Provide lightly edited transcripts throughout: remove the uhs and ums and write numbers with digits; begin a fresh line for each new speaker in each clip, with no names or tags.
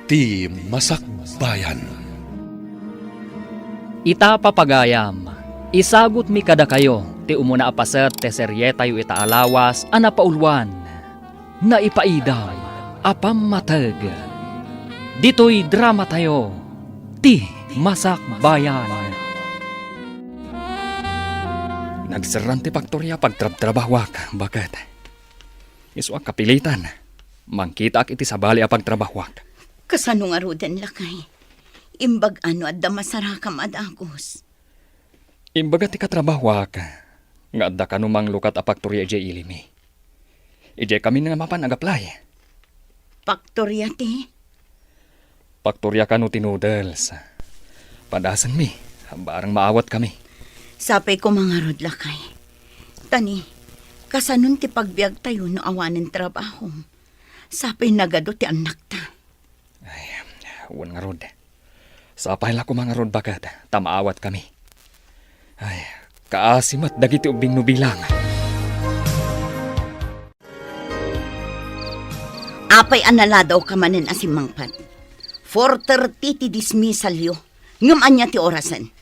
Ti Masakbayan.
Ita papagayam, isagot mi kada kayo, ti umuna apaset te serye tayo ita alawas, anapaulwan, na ipaidam, apamatag. Dito'y drama tayo, ti Masakbayan. Nagsaran ti Paktorya pagtrabtrabahwak, bakit? Iswa kapilitan, mangkita ak iti sabali a pagtrabahwak.
Kasano nga rodan lakay? Imbag ano at damasara ka madagos.
Imbaga ti katrabahwak, nga adda kanumang lukat a Paktorya ije ilimi. Ije kami nga mapan agaplay.
Paktorya ti?
Paktorya kanu ti noodles. Padasan mi, barang maawat kami.
Sapay ko mga rod lakay. Tani, kasanon ti pagbiag tayo no awanin trabaho. Sapay nagado ti anak ta.
Uwan nga rod. Sa pahila ko mga rod bagat, tamaawat kami. Ay, kaasimat dagiti ubing nubilang.
Apay anala daw ka manen asimangpat. 4:30 ti dismissal yo. Ngam anya ti orasan.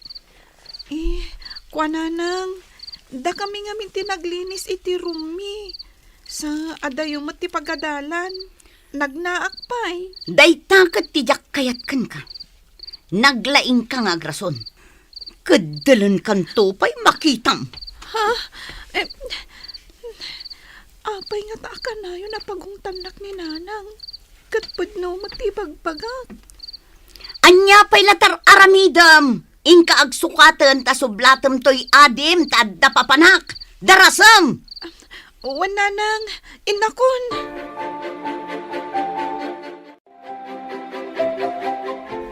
Kwananang, da kami nga minti naglinis iti rumi. Sa adayong mati pagadalan, nagnaakpay.
Daytakat ti jak kayat kan ka. Naglaing ka nga agrason. Kadalan kan tupay makitam.
Apay nga taaka na yun na pagungtanak ni nanang. Katpad no matipagpagak.
Anya pay latar aramidam. Inka agsukatan ta sublatem toy adim tadda papanak. Darasam.
Wananang, inakon.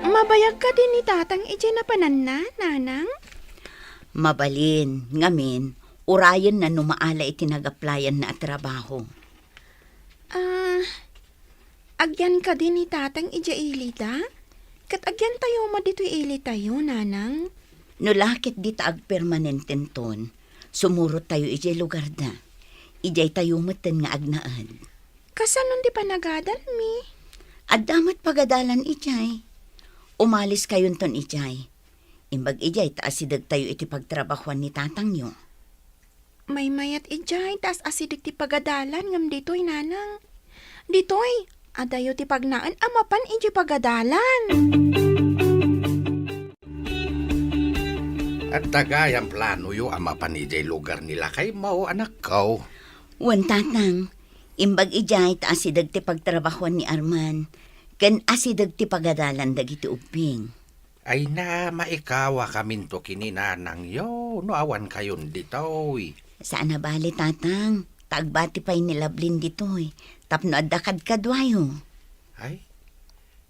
Mabayag ka din ni tatang ije na pananna, nanang?
Mabalin, ngamin, urayan na numaala itinagaplayan na trabaho.
Agyan ka din ni tatang ije ilita? Kat agyan tayo mo dito ili tayo, nanang?
No lakit di taag permanenten ton, sumurot tayo ije lugar da. Ijay tayo matan nga agnaan.
Kasanon di pa nagadal mi?
At damat pagadalan ijay. Umalis kayon ton ijay. Imbag ijay taasidag tayo iti pagtrabahuan ni tatang nyo.
May mayat ijay, tas asidik ti pagadalan ngam dito'y nanang. Dito'y, adayo ti pagnaan amapan iji pagadalan.
At tagayang plano yu amapan ijay lugar nila kay mao anak ko.
Wan tatang, imbag ijay taasidag ti pagtrabahuan ni Arman. Ken asidag ti pagadalan dagiti ubing.
Ay na maikawa kamin to kininanang yo, no awan kayon ditoy.
Saan na bali tatang? Tagbati pa'y nilablin ditoy. Tapno adakad kadwayo.
Ay,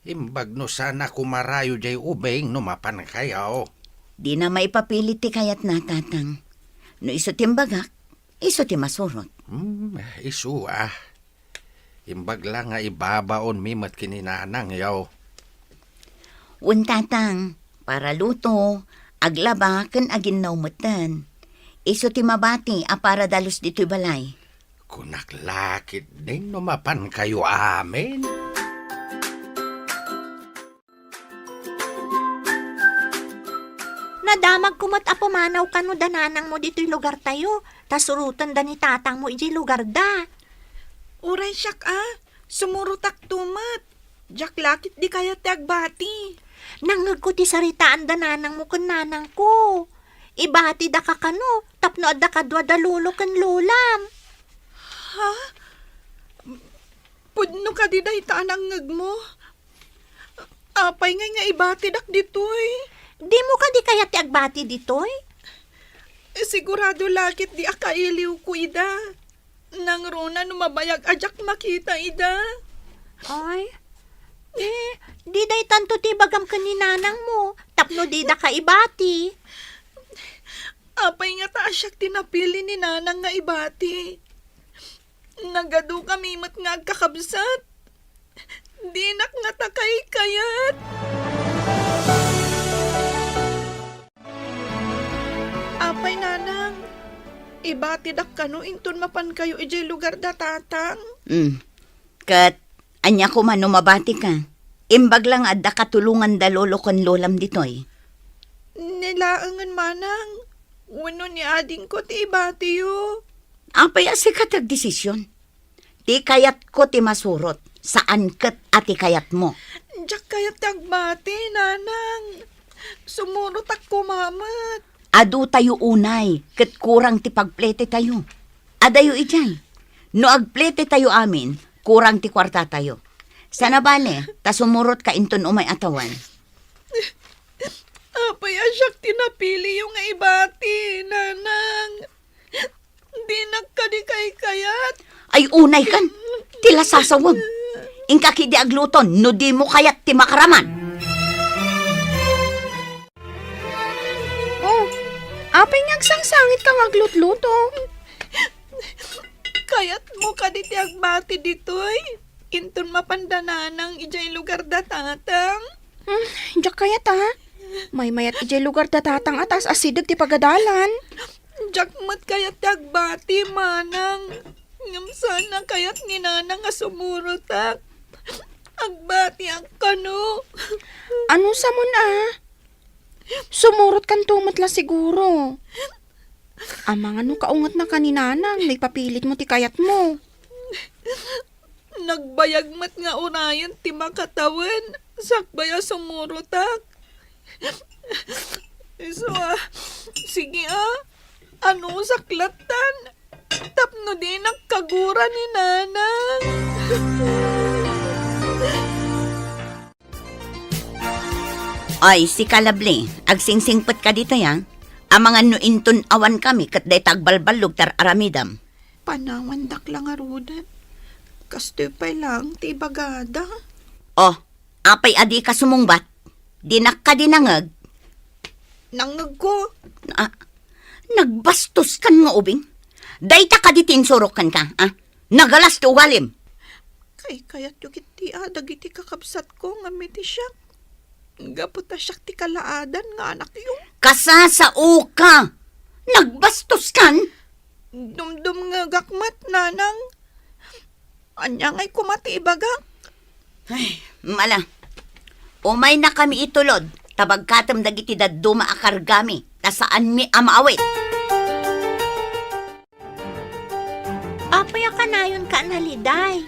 imbag no sana kumarayo jay ubing no mapan kayo.
Di na maipapilit ti kayat na tatang. No iso timbagak, iso ti masurot.
Isu ah. Imbag lang nga ibabaon mimat kininanang yaw.
Un tatang, para luto, aglaba ken aginaw matan. Iso ti mabati a para dalos dito'y balay.
Kunaklakit din no mapan kayo amin.
Nadamag kumat apumanaw ka no dananang mo dito'y lugar tayo. Tasurutan da ni tatang mo iji lugar da.
Uray siyak sumurutak tumat. Jak lakit di kaya ti agbati.
Nangag ko ti saritaan dananang mo kun nanang ko. Ibati da ka kano, tapno adda kadwa da lulo kan lulam.
Pudno ka di dahi tanang ngag mo. Apay nga ibati dak ditoy.
Di mo ka di kaya ti agbati ditoy?
Sigurado lakit di akailiw ko ida. Nang rona numabayag ajak makita ida.
Ay, di day tanto ti bagam ka ni nanang mo, tapno di da ka ibati.
Apay nga taasyak tinapili ni nanang nga ibati. Nagado kami mat nga agkakabsat. Dinak nga takay kayat. Apay nanang, ibati dak kano inton mapan kayo ijay lugar da tatang.
Kat, anya ko man mabati ka. Imbag lang adda katulungan da lolo kon lolam ditoy.
Nilaangan manang. Wano ni ading ko ti ibatiyo.
Apay asi katag desisyon. Ti kayat ko ti masurot. Saan ket ati kayat mo?
Diyak kaya tagbati, nanang. Sumurot ako, mamat.
Adu tayo unay, ket kurang ti pagplete tayo. Adayo ijay. No agplete tayo amin, kurang ti kwarta tayo. Sana bale, ta sumurot ka inton umay atawan.
Apay asyak tinapili yung ibati, nanang. Di nagkadikay kayat.
Ay unay kan, tila sasawag. Ingkaki di agluton, no di mo kayat ti makaraman.
Oh, apay ngagsangsangit kang aglutluto.
Kayat mo ka di ti agbati ditoy. Inton mapandananang ijay lugar datatang.
Diyak kaya ta. May mayat ijay lugar datatang atas asidag ti pagadalan.
Jakmat kayat ti agbati, manang. Ngam sana kayat ni nanang nga sumurotak. Agbati ang kano.
Ano sa mo na? Sumurot kan tumatla siguro. Amang ano kaungat na kaninanang, may papilit mo ti kayat mo.
Nagbayagmat nga unayan ti makatawan. Sakbaya sumurotak. So, sige ano saklatan? Tapno di nagkagura ni nanang.
Ay, si Kalabli, agsingsingpet ka dito yang. Amangan no inton awan kami kat day tagbalbalog tar aramidam.
Panawandak lang arudan. Kastoy pa lang, ti bagada.
Oh, apay adi ka sumungbat. Dinak ka dinangag.
Nangag ko.
Nagbastos kan nga ubing. Dayta ka ditin sorokan ka, Nagalas ti uwalim.
Kay kayat yung kiti dagiti kakabsat ko nga miti siya. Gaputa siya ti kalaadan nga anak yung.
Kasasao ka. Nagbastos kan.
Dumdum nga gakmat, nanang. Anya nga'y kumati ibagak.
Ay, mala. Umay na kami itulod. Tabagkatam dagiti daduma akargami. Tasaan mi amaawit.
Apay ka na yun ka naliday.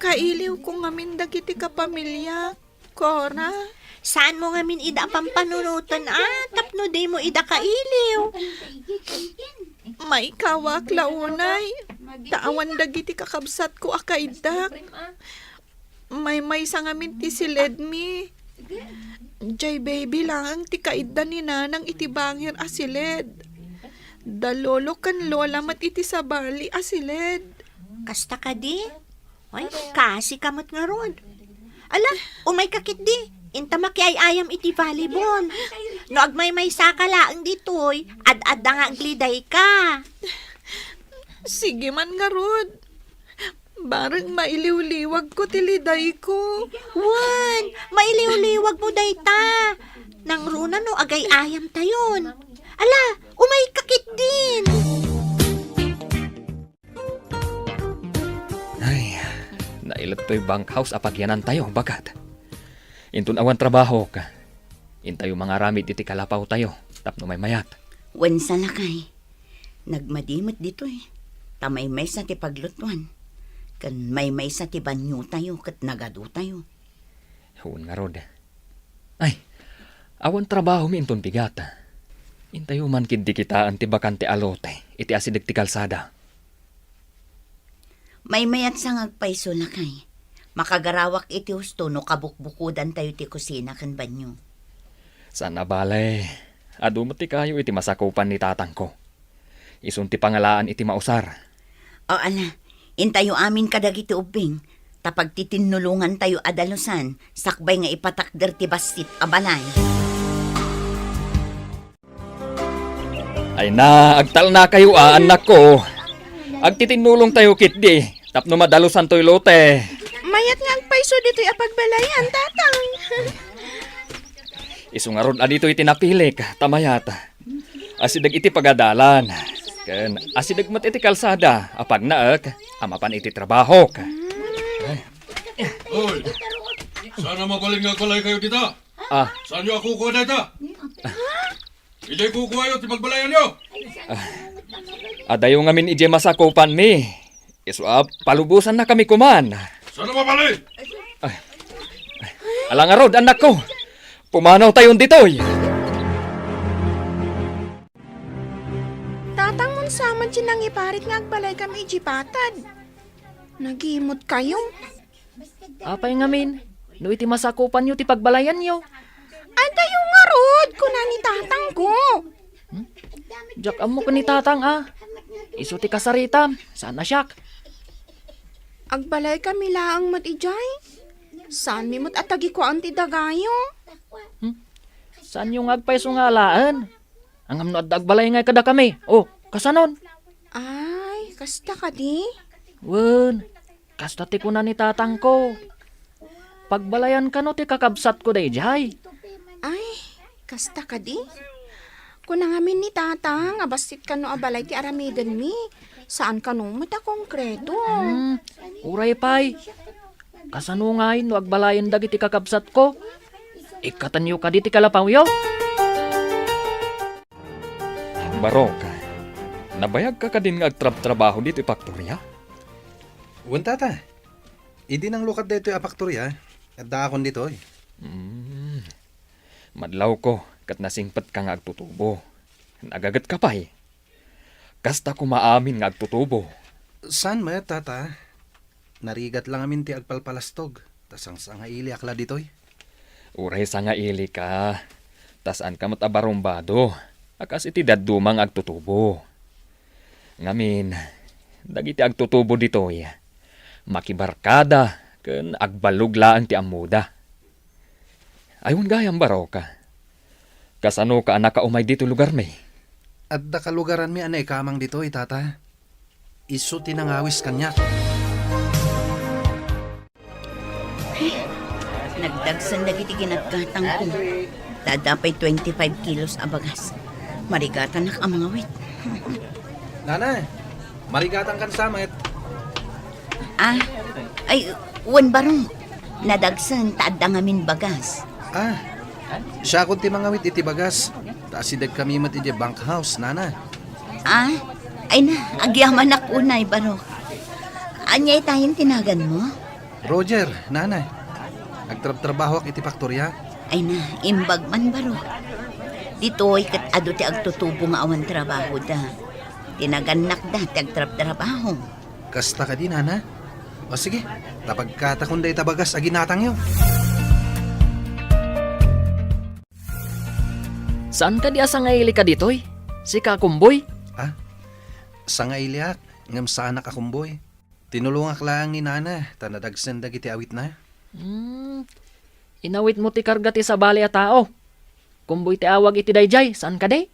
Kailiw ko ngamin dagiti kapamilya. Cora.
Saan mo ngamin ida pampanunutan tapno day mo ida kailiw.
May kawak launay. Taawan dagiti kakabsat ko akaidak. May sa ngamin ti siledmi. Jay baby lang ti kaida ni nanang itibangir asiled. Dalolo kan lola mat iti sabali asiled.
Kasta ka di? Ay, kasi kamot nga ron. Ala, umay kakit di. Inta makiayayam iti volleyball. No agmay-may sakalaang ditoy, ad-ad nga agliday ka.
Sige man nga rod. Barang mailiw-liwag ko tiliday ko.
Wan, mailiw-liwag mo dayta. Nang runa no agay ayam tayon. Ala, umay kakit din.
Ay, nailat to'y bankhouse apagyanan tayo, bagat. Intun awan trabaho ka. Intayo mga ramid iti kalapaw tayo, tapno may mayat.
Wansa na kay. Nagmadimot dito Tamay-may sa ti paglutuan. Kan may sa ti banyo tayo kat nagadu tayo.
Huwag nga rod. Ay, awan trabaho mi intun pigata. Intayo man kindi kitaan ti bakante alote, iti asidig ti kalsada.
May mayat sa ngagpaiso na kay. Makagarawak iti husto no kabukbukudan tayo ti kusina kan banyo.
Sana balay, adumati kayo iti masakupan ni tatang ko. Isun ti pangalaan iti mausar.
O ala, intayo amin kadagiti ubing. Tapag titinulungan tayo adalusan, sakbay nga ipatakder ti basit abalay.
Ay na, agtal na kayo anak ko. Agtitinulong tayo kitdi, tapno madalusan to'y lote.
Mayat nga agpaiso dito'y apagbalayan, tatang.
Isungarod adito iti napilik, tamayat. Asidag iti pagadalan. Ken asidag mat iti kalsada, apag naek, amapan iti trabaho.
Sana mabaling nga balay kayo dito.
Ah,
Saan nyo ako kuha dito? Hindi kukuha yun, timagbalayan nyo.
adayo ngamin ije masakupan mi. Palubusan na kami kuman.
Sana mabalik?
Alang arod, anak ko. Pumanaw tayon ditoy.
Tatang mon saman siya nang iparit nga agbalay kami ijipatad. Nagimot kayo.
Apay ngamin, no iti masakupan nyo ti pagbalayan nyo.
Adayo nga rod, kuna ni tatang ko.
Jak amo ka ni tatang Isu ti kasaritam, sana siyak.
Agbalay kami laang mat ijay. Saan mi mo't atagi ko ang tidagayo?
Saan yung agpaiso nga alaan? Ang amno at agbalay nga kada kami. Oh, kasanon?
Ay, kasta ka di?
Wen, kasta ti kuna ni tatang ko. Pagbalayan ka no ti kakabsat ko day jay.
Ay, kasta ka di? Kuna ngamin ni tatang, abasit ka no abalay ti aramiden mi. Saan ka no mata konkreto?
Uray pay. Kasano nga no agbalayan dagiti kakabsat ko. Ikatanyo ka diti kalapaw yo. Barok, nabayag ka din nga agtrab-trabaho dito ipaktorya?
Uwan tata, hindi nang lukat dito yung apaktorya. At daakon dito eh.
Madlaw ko, kat nasingpat ka nga agtutubo. Nagagat ka pa eh. Kasta ko maamin nga agtutubo.
Saan mo tata? Narigat lang amin ti agpalpalastog. Tas ang sangaili akla dito eh.
Uray sa nga ili ka. Tasan ka matabarumbado. Akas iti dadumang agtutubo. Ngamin, dagiti agtutubo dito eh. Makibarkada, ken agbaluglaan ti amuda. Ayun gayam baraw ka. Kasano ka anak ka umay dito lugar may?
At da kalugaran mi anay kamang dito eh tata. Isu tinangawis kanya.
Nagdagsan dagiti ginatgatang ko. Dadapay 25 kilos abagas. Marigatan nak ang mga wit.
Nana, marigatan kan samet.
Ay, uwan barong. Nadagsan, taad ngamin bagas.
Siya kun ti mga wit iti bagas. Taasidag kami mat iti bank house, nana.
Ay na, agyaman ak unay barok. Anyay tayong tinagan mo?
Roger, nana. Agtrab-trabaho ak iti faktorya.
Ay na, imbag man barok. Dito'y kat ado ti agtutubo nga awan trabaho da. Tinaganak da, ti agtrab-trabaho.
Kasta ka di, nana. O sige, tapagkatakon da itabagas aginatang yo.
Saan ka di asa nga ili ka ditoy? Si Kakumboy?
Sa nga iliak, ngam sa anak akumboy. Tinulungak lang ni nana, tanadagsan dagiti awit na.
Inawit mo ti karga ti sabali a tao. Kumboy ti awag iti dayjay, saan ka day?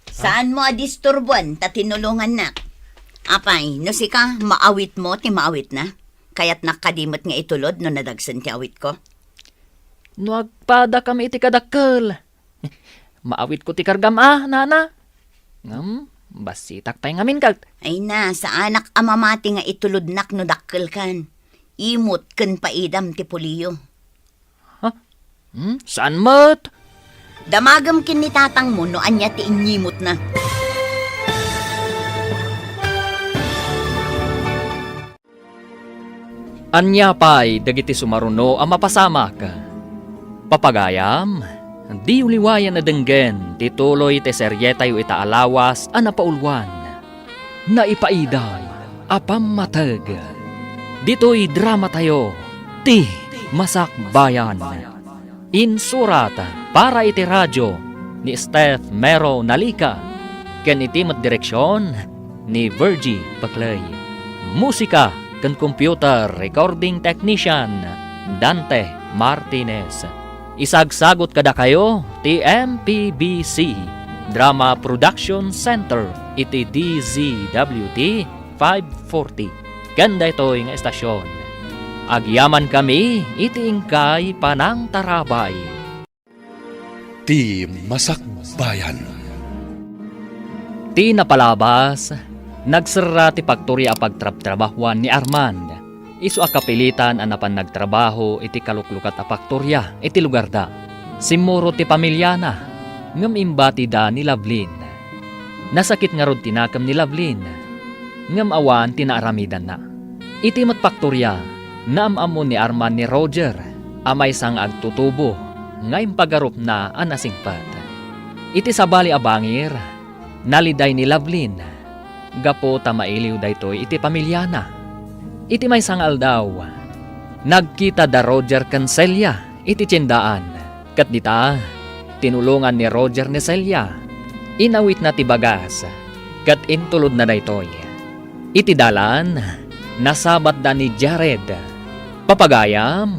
Saan mo adisturbuan, ta tinulungan na? Apay, no si ka, maawit mo, ti maawit na? Kaya't nakadimot nga itulod no nadagsan ti awit ko?
No agpada kami iti kadakkel. Maawit ko ti kargam nana. Basitak pa'y ngamin kag.
Ay na, sa anak amamati nga itulod nak no dakkel kan. Imot ken paidam ti puliyo.
Saan mat?
Damagam kin ni tatang mo no anya ti inyimot na.
Anya pa'y dagiti sumaruno ang mapasamak. Papagayam, di uliwayan na denggen, tituloy te seryetayo itaalawas ang napaulwan. Naipaiday, apamatag. Dito'y drama tayo, ti Masakbayan. Insurat para iti radyo ni Steph Mero Nalika. Ken iti mat direksyon ni Virgie Baclay. Musika ken computer recording technician Dante Martinez. Isagsagot kada kayo ti MPBC Drama Production Center iti DZWT 540. Ganda ito'y nga estasyon. Agyaman kami iti ingkay panang tarabay.
Ti Masakbayan.
Ti napalabas, nagsara ti pagturya pagtrab-trabahuan ni Armand. Isu a kapilitan anapan nagtrabaho iti kaluklukat a faktorya iti lugar da. Simuro ti pamilyana, ngem imbati da ni Lovelyn. Nasakit nga rod tinakam ni Lovelyn, ngem awan tinaaramidan na. Iti mat faktorya, naamamon ni Arman ni Roger, amay sang agtutubo, nga impagarup na anasingpat. Iti sabali abangir, naliday ni Lovelyn, gapo tamailiw daytoy iti pamilyana. Iti may sangal daw, nagkita da Roger kan Celia iti tiyendaan. Kat dita, tinulungan ni Roger ni Celia. Inawit na ti bagas, kat intulod na daytoy. Iti dalan, nasabat da ni Jared. Papagayam,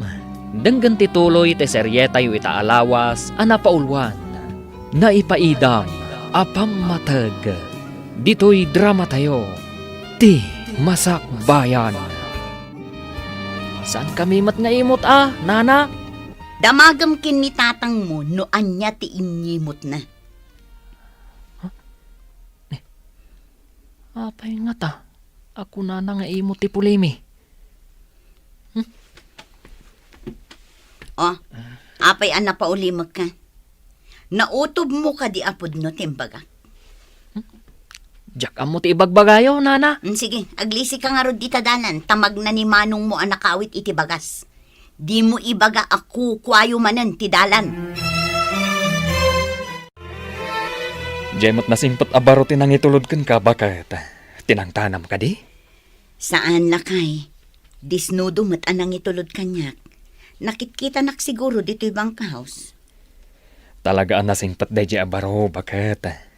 denggan tituloy ti seryeta yu itaalawas anapaulwan. Naipaidam, apammatag. Dito'y drama tayo, ti Masakbayan. Saan kami mat nga imot nana?
Damagam kin ni tatang mo no anya ti inyimot na.
Apay nga ta, ako na nga imot ti pulimi.
O, apay ana pa ulimag ka. Nautob mo ka di apod no timbaga.
Diyak amo ti ibagbagayo, nana.
Sige, aglisi ka nga rod di tadalan. Tamag na ni manong mo anakawit iti bagas. Di mo ibaga ako kwayo manen ti dalan.
Jemot na simpot abaro tinang itulod kan ka bakat. Tinangtanam ka di?
Saan lakay? Disnudo mat anang itulod kanyak. Nakitkita nak siguro dito ibang house.
Talagaan na simpot dahi abaro bakat.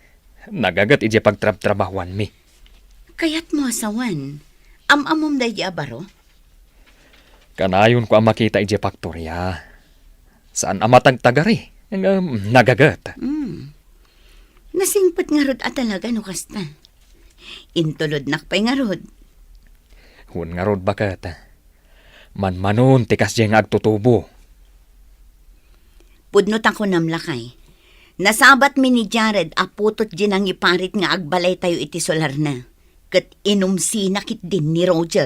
Nagagat ije pagtrab-trabahuan mi.
Kayat mo asawan. Amamom dahi abaro?
Kanayon ko ang makita ije faktorya. Saan amatagtagari? Nagagat.
Nasingpat nga rod at talaga no kasta. Intulod nakpay nga rod.
Hun nga rod bakat. Manmanon tikas diya nga agtutubo.
Pudnot ako namlakay. Nasabat mi ni Jared aputot din ang iparit nga agbalay tayo iti solar na. Kat inumsi nakit din ni Roger.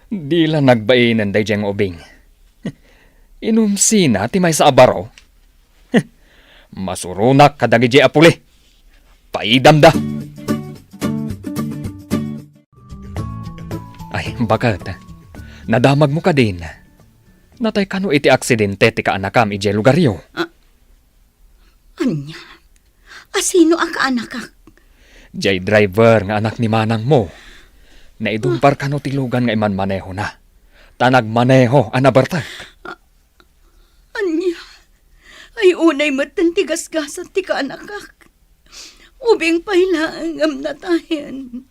Di lang nagbainan day diyang ubing. Inumsina ti may sa abaro. Masurunak kadagi di apuli. Paidam da. Ay, bakat. Nadamag mo ka din. Natay kano iti aksidente ti kaanakam ije lugaryo.
Anya? Asino ang kaanakak?
Jay driver nga anak ni manang mo. Naidumpar kano tilugan nga iman maneho na. Tanag maneho anabartag.
Anya? Ay unay matan tigas-gasan ti kaanakak. Ubing pailaang amnatayan.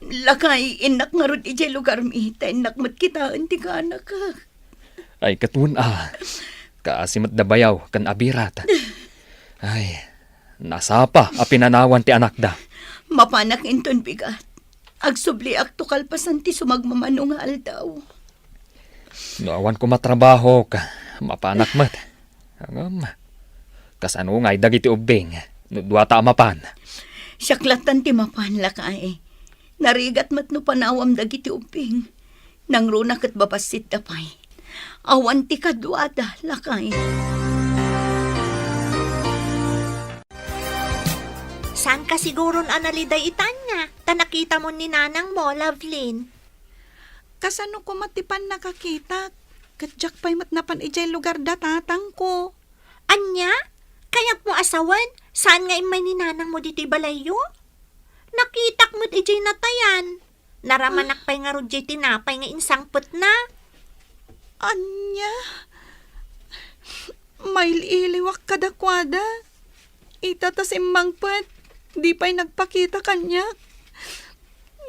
Lakay inak nga rod ije lugar mi. Inak matkitaan ti kaanakak.
Ay katun kaasimat da bayaw kan abirat. Ay, nasapa a pinanawan ti anak da.
Mapanak inton bigat. Agsubli aktukal pasan ti sumagmamano nga aldaw.
Noawan ko matrabaho ka, mapanak mat. Kasano nga'y dagiti ubing, nudwata mapan.
Siyaklatan ti mapan lakay. Narigat mat no panawam dagiti uping. Nang runa kat babasit dapay. Awan ti kadwada lakay.
Saan ka siguron analiday itanya? Tanakita mo ni nanang mo, Lovelyn.
Kasano ko matipan nakakita? Kadyak pa'y matnapan ijay lugar da tatang ko.
Anya? Kayak mo asawan? Saan nga imay ni nanang mo dito'y balayo? Nakitak mo't ijay natayan. Naramanak pa'y nga rudjay tinapay nga insangpot na.
Anya? May iliwak kadakwada. Itatas imangpet. Di pa'y nagpakita kanya.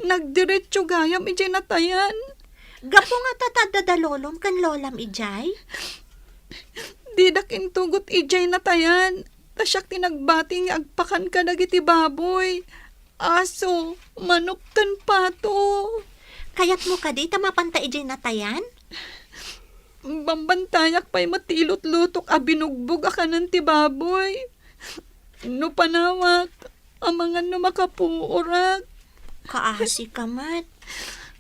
Nagdiretso gayam ijay natayan.
Gapo nga tatadadalolom kan lolam ijay?
Di dakin tugot ijay natayan. Tasyak tinagbati nga agpakan ka dagiti baboy. Aso, manok kan pato.
Kayat mo ka di tamapanta ijay natayan?
Bambantayak pa'y matilot-lutok a binugbog akanan ti baboy. No panawak, amangan no makapuurak.
Kaasi ka mat.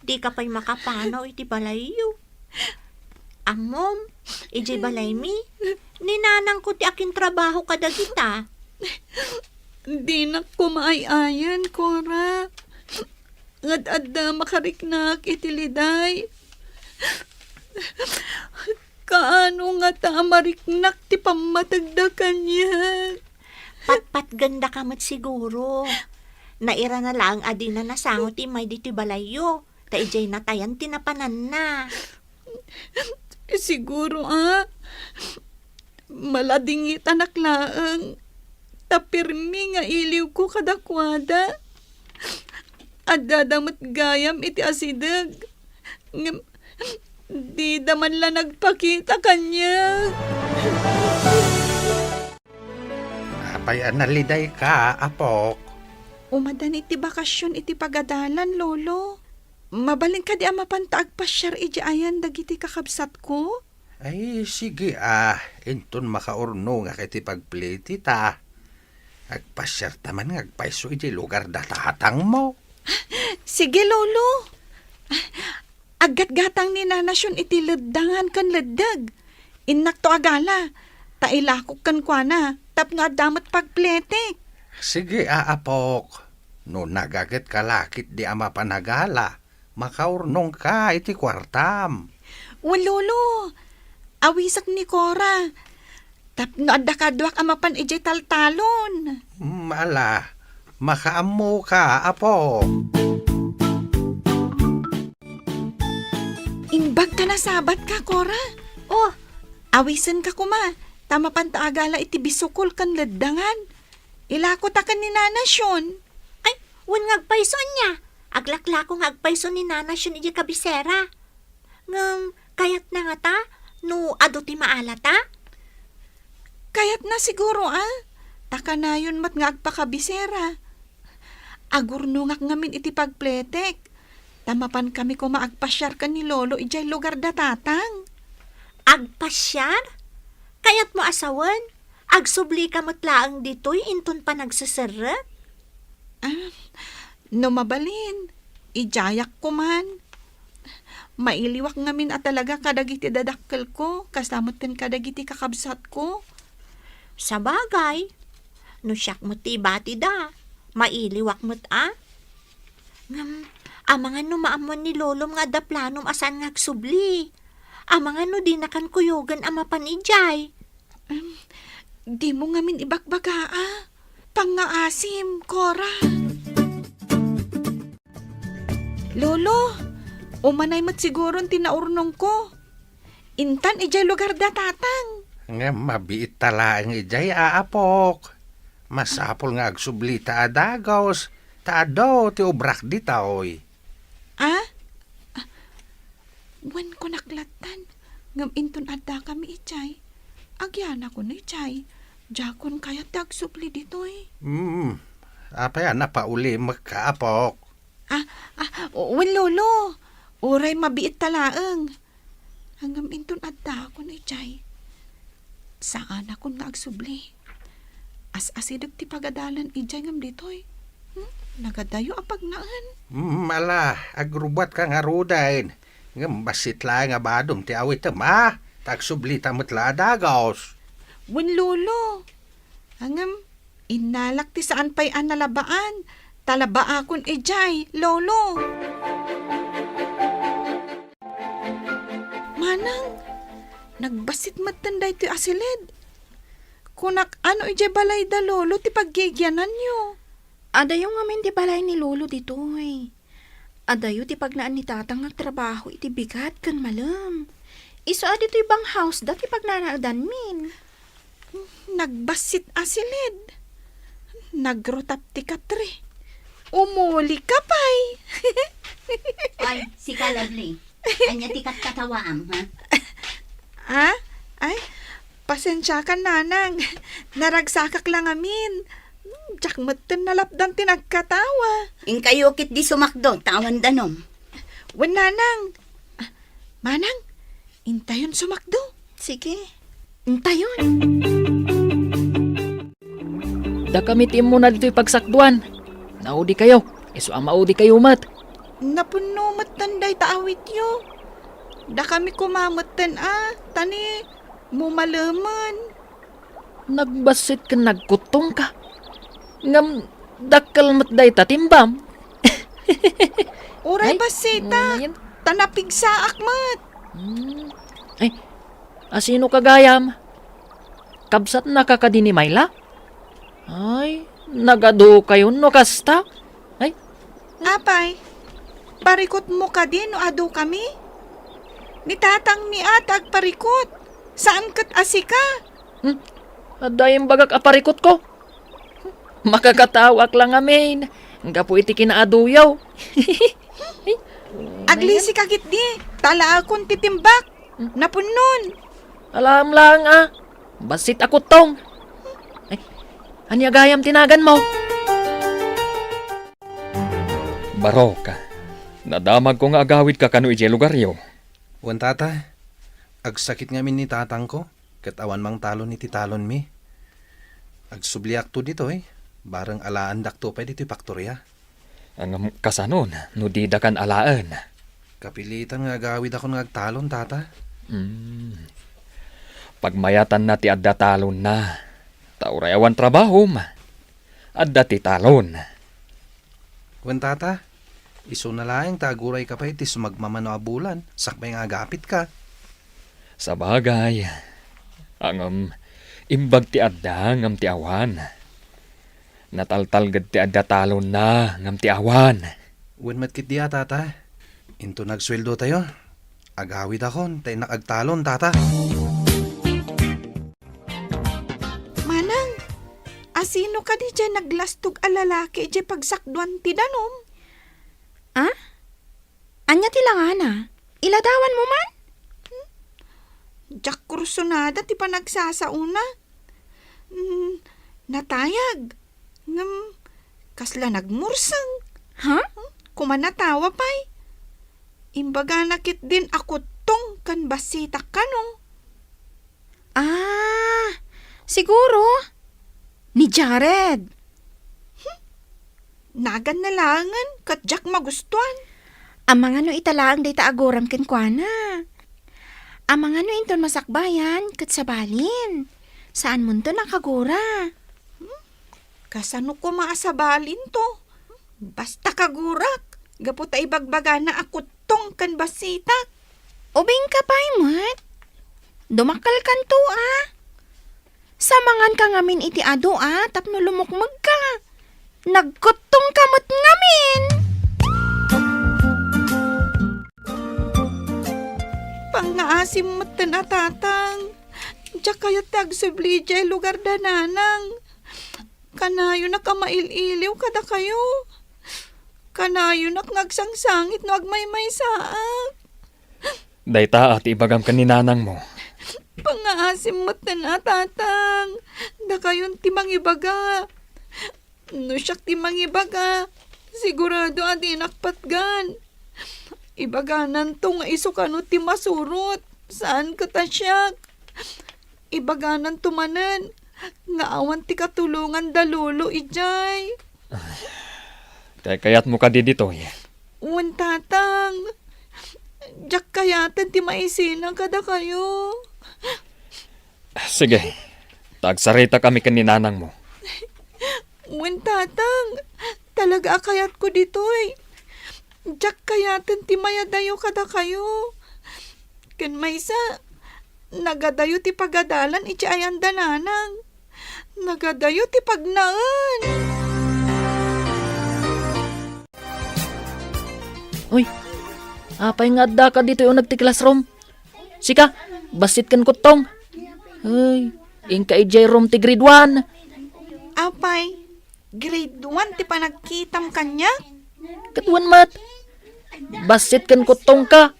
Di ka pa'y makapanaw iti balayo. Amom, iti balay mi. Ninanang ko ti akin trabaho kada kita.
Di na kumaayayan, Cora. Ngad-adda makariknak itiliday. Kaano nga ta mariknak ti pamatagdakan niya.
Patpat ganda ka mat siguro. Naira na lang adi na nasangot ti may diti balayo. Ta ijay natayan tinapanan na.
Siguro maladingit anak laang. Tapirmi nga iliw ko kadakwada. At dadamat gayam iti asidag. Di daman la nagpakita kanya.
Apay analiday ka, apok.
Umadan iti bakasyon iti pagadalan, lolo. Mabalin ka di mapantaag pasyar iti ayan dagiti kakabsat ko.
Ay, sige inton makaurno nga kiti pagpliti ta. Agpasyar taman nga agpaiso iti lugar datatang mo.
Sige, lolo. Agat-gatang ni nanasyon iti ledangan kan ledag. Inak to agala. Tailakok kan kwa na. Tap nga damat pagpletik.
Sige, apok. No nagaget ka lakit di ama panagala. Makaurnong ka iti kwartam.
Lolo. Awisak ni Cora. Tap no adda kadwak amapan ijay taltalon.
Mala, makaammo ka, apok.
Inbag ka na sabat ka, Cora. Oh, awisan ka kuma. Tama pantaagala iti bisukol kan ledangan. Ilako ta kan ni nanasyon.
Ay, wan ngagpayson niya. Aglaklako ngagpayson ni nanasyon iti kabisera. Kayat na nga ta? No, ado ti maala ta?
Kayat na siguro Taka na yun mat nga agpakabisera. Agurnungak ngamin iti pagpletek. Tamapan kami ko maagpasyar ka ni lolo ijay lugar datatang.
Agpasyar? Kayat mo asawan? Agsubli ka matlaang dito'y inton pa nagsasarap?
No mabalin, ijayak ko man. Mailiwak ngamin at talaga kadagiti dadakkel ko, kasamot kan kadagiti kakabsat ko.
Sa bagay, no siyak mo ti bati da, mailiwak mo't amangan no maamon ni lolom nga da planom asan ngagsubli. Amangan no di nakan kuyogan amapan ijay.
Di mo ngamin ibagbaga Pangaasim, Cora. Lolo, umanay mat siguron tinaurnong ko. Intan ijay lugar datatang.
Nga mabiit tala ang ijay apok. Masapol nga agsubli ta adagaws. Ta adaw ti ubrak di taoy.
Wan ko naklatan. Ngam inton adda kami ijay. Agyana ko na ijay. Jakon kaya tagsupli ditoy.
Apay napauli magkaapok.
Wan lolo. Uray mabiit talaang. Hanggang inton adda ko na ijay. Saan ako nga agsubli? As-asidag ti pagadalan ijay ngam ditoy. Nagadayo apag naan.
Mala, agrubat ka nga rudain. Ngam basit la nga badom ti awit tagsubli tamot la adagaws.
Wan lolo. Hangam, inalak ti saan pa'y analabaan. Talaba akon ijay, lolo. Manang, nagbasit matanday ti asilid. Kunak ano ijay balay da lolo ti paggigyanan nyo.
Adayo ngamin ti balay ni lolo ditoy. Adayo ti pagnaan ni tatang nagtrabaho iti bigat kan malam. Iso dito ibang house dati pagnanaadan min.
Nagbasit asilid. Nagrotap ti katre. Umuli ka pa'y.
Ay, si ka lovely. Anya tikat katawaam,
Ay, pasensya ka nanang. Naragsakak lang amin. Diyak matan nalapdan tinagkatawa.
Inkayokit di sumakdo, tawan danom.
Wan nanang. Manang, intayon sumakdo.
Sige, intayon.
Da kami mo na dito'y pagsakduan. Naudi kayo. Iso ang maudi kayo mat.
Napuno matanday taawit yo. Da kami kumamatan tani mumalaman.
Nagbasit ka nagkutong ka. Ngam dakkel matday tatimbam.
Uray
Ay,
basita,
yan.
tanapig sa akmat.
Ay, asino kagayam? Kabsat na kakadini Mayla? Ay, nagado kayo no kasta? Ay,
Apay, parikot mo ka din o ado kami? Ni tatang ni atag parikot. Saan kat asika?
adayang bagak aparikot ko. Makakatawak lang amin. Gapo iti kinaaduyaw.
Aglisi kagit di, tala akong titimbak. Napunon.
Alam lang basit ako tong. Ay, anyagayam tinagan mo. Barok, nadamag ko nga agawid ka kanu ije lugaryo.
Wan tata, agsakit nga min ni tatang ko, katawan mang talon ni titalon mi. Agsubliak to dito bareng alaan dakto pa dito paktorya.
Ang kasanon, nudida kan alaan.
Kapilitan nga agawid ako nga agtalon tata.
Pagmayatan na ti adda talon na, taurayawan trabaho ma. Adda ti talon.
Wan tata, iso na lang taguray ka pa iti sumagmamano a bulan, sakmay nga agapit ka.
Sa bagay, ang imbag ti adda ngam ti awan. Nataltalgad ti adda talon na ngam ti awan.
Wan matkit diya tata, into nagsweldo tayo. Agawid ako, tayo nakagtalon tata.
Manang, asino ka di dyan naglastog a lalaki dyan pagsakduan ti danom?
Anya tilangana? Iladawan mo man?
Jack kursunada ti panagsasauna. Natayag. Ngam, kasla nagmursang.
Ha?
Kumanatawa pa'y. Imbaga nakit din ako tong kan basita kanong.
Siguro. Ni Jared.
Nagan na langan, kat Jack magustuhan.
Ang mga no italaang dayta agoram kenkwana. Ang mga no inton masakbayan kat sabalin. Saan mo to nakagura?
Kasano ko maasabalin to? Basta kagurak. Gapo ta ibagbaga na ako tong kan basita.
Ubing ka pa'y mat. Dumakal kan to Samangan ka ngamin iti ado tapno lumukmag ka. Nagkutong kamot ngamin.
Pangaasim matan tatang. Diyak kaya tagsubli jay lugar dananang. Kanayo na kamaililiw kada kayo. Kanayo na ngagsangsangit no agmay-may saak.
Dayta at ibagam kaninanang mo.
Pangaasim matan tatang. Da kayon timang ibaga. No siyak timang ibaga. Sigurado adi nakpatgan. Ibaganan to nga iso kano ti masurot. Saan ka ta siyak? Ibaganan tumanan. Nga awan ti katulungan dalulo ijay.
Kayat mo ka di dito.
Uwan tatang. Diyak kayatan ti maisinang kada kayo.
Sige, tagsarita kami kaninanang mo.
Uwan tatang. Talaga akayat ko ditoy. Diyak kayatan ti mayadayo kada kayo. Ken maysa. Nagadayo ti pagadalan iti ayan dananang. Nagadayo ti pagnaan.
Uy, apay nga adda ka dito yung nagti-classroom. Sika, basit kan kutong. Ay, ingka ijay room ti grade 1.
Apay, grade 1 ti panagkitam kanya?
Katuan mat. Basit kan kutong ka.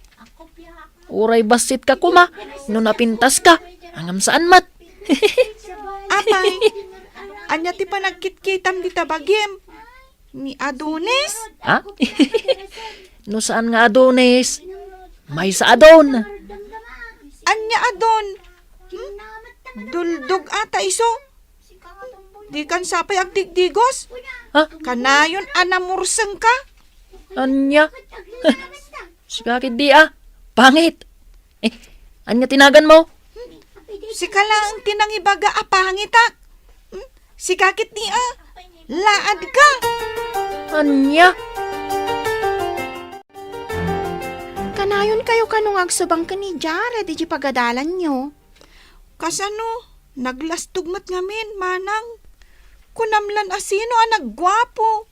Uray basit ka kuma. No napintas ka. Angam saan mat.
Apay, anya ti panagkitkitam di tabagim. Ni Adonis?
Ha? No saan nga Adonis? May sa Adon.
Anya Adon? Duldog ata iso? Di kan sapay agdigdigos?
Ha?
Kanayon anamurseng ka?
Anya? Sikakit di Pangit. Anya tinagan mo?
Si kala ang tinangibaga apangitak. Si kakit ni laad ka.
Anya?
Kanayon kayo kanong agsubang ka ni Jared, di pagadalan nyo.
Kasano, naglastugmat ngamin, manang. Kunamlan asino naggwapo.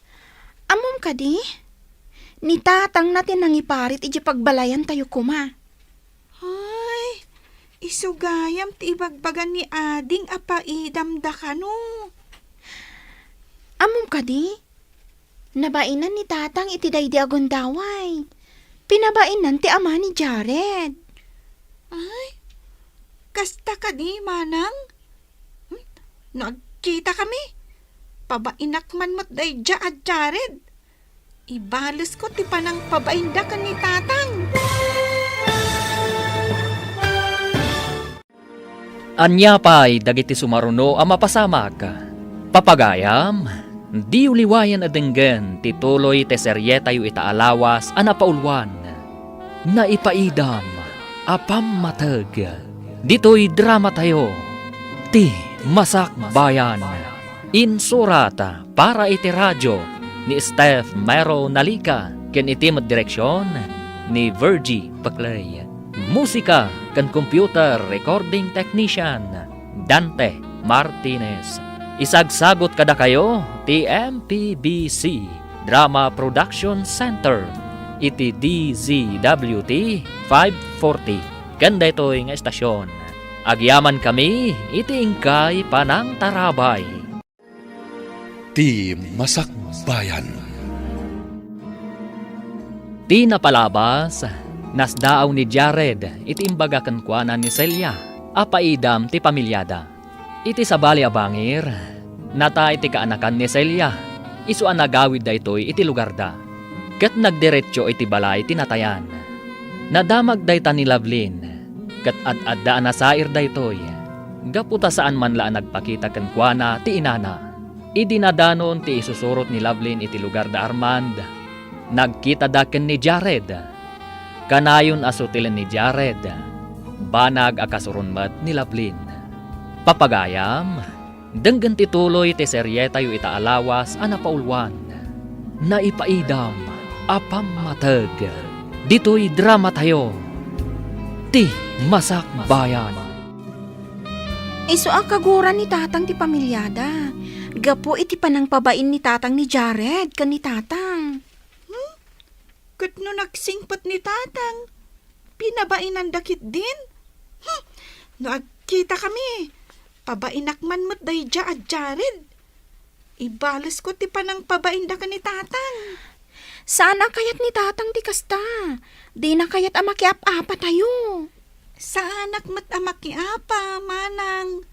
Amom ka di? Ni tatang natin nangiparit, iji pagbalayan tayo kuma.
Ay, isugayam ti ibagbagan ni ading apaidam da kano.
Amom ka di? Nabainan ni tatang iti daydi agundaway. Pinabainan ti ama ni Jared.
Ay, kasta ka di, manang? Nagkita kami. Pabainak man mo't day at Jared. Ibalas ko ti panang pabainda ka ni tatang.
Anya pa'y dagiti sumaruno ang mapasamak. Papagayam, di uliwayan adenggen tituloy te seryetayo itaalawas a napaulwan. Naipaidam, apam matag. Dito'y drama tayo. Ti Masak Bayan. Insurata para iti radyo ni Steph Mero Nalika. Ken iti direksyon ni Virgie Paclay. Musika kan computer recording technician Dante Martinez. Isagsagot kada kayo ti MPBC Drama Production Center iti DZWT 540. Kanda ito'y nga estasyon. Agyaman kami iti ingkay panang tarabay.
Ti Masak Bayan.
Ti napalabas, nasdaaw ni Jared iti imbaga kankwanan ni Celia, apaidam ti pamilyada. Iti sabali abangir, nata iti kaanakan ni Celia, isuan nagawid da ito'y iti lugar da. Kat nagdiretso iti balay tinatayan. Nadamag da ita ni Lovelyn, kat ad-adda na sair da ito'y. Gaputa saan man laan nagpakita kankwana ti inana. Idinadanon ti isusurot ni Lovelyn iti lugar da Armand. Nagkita daken ni Jared. Kanayon asutilen ni Jared. Banag akasurunmat ni Lovelyn. Papagayam, denggan tituloy ti seryetayo itaalawas a napaulwan. Naipaidam, apam matag. Dito'y drama tayo. Ti Masak Bayan.
Iso akaguran ni tatang ti pamilyada. Gapo iti panang pabain ni tatang ni Jared kan ni tatang.
Kat no nagsingpot ni tatang, pinabainan dakit din. Nagkita kami. Pabainak man mo't day at Jared. Ibalas ko ti panang pabainda ka ni tatang.
Saan kayat ni tatang ti kasta? Di na kayat amakiap-apa tayo.
Sa anak mo't amakiapa, manang.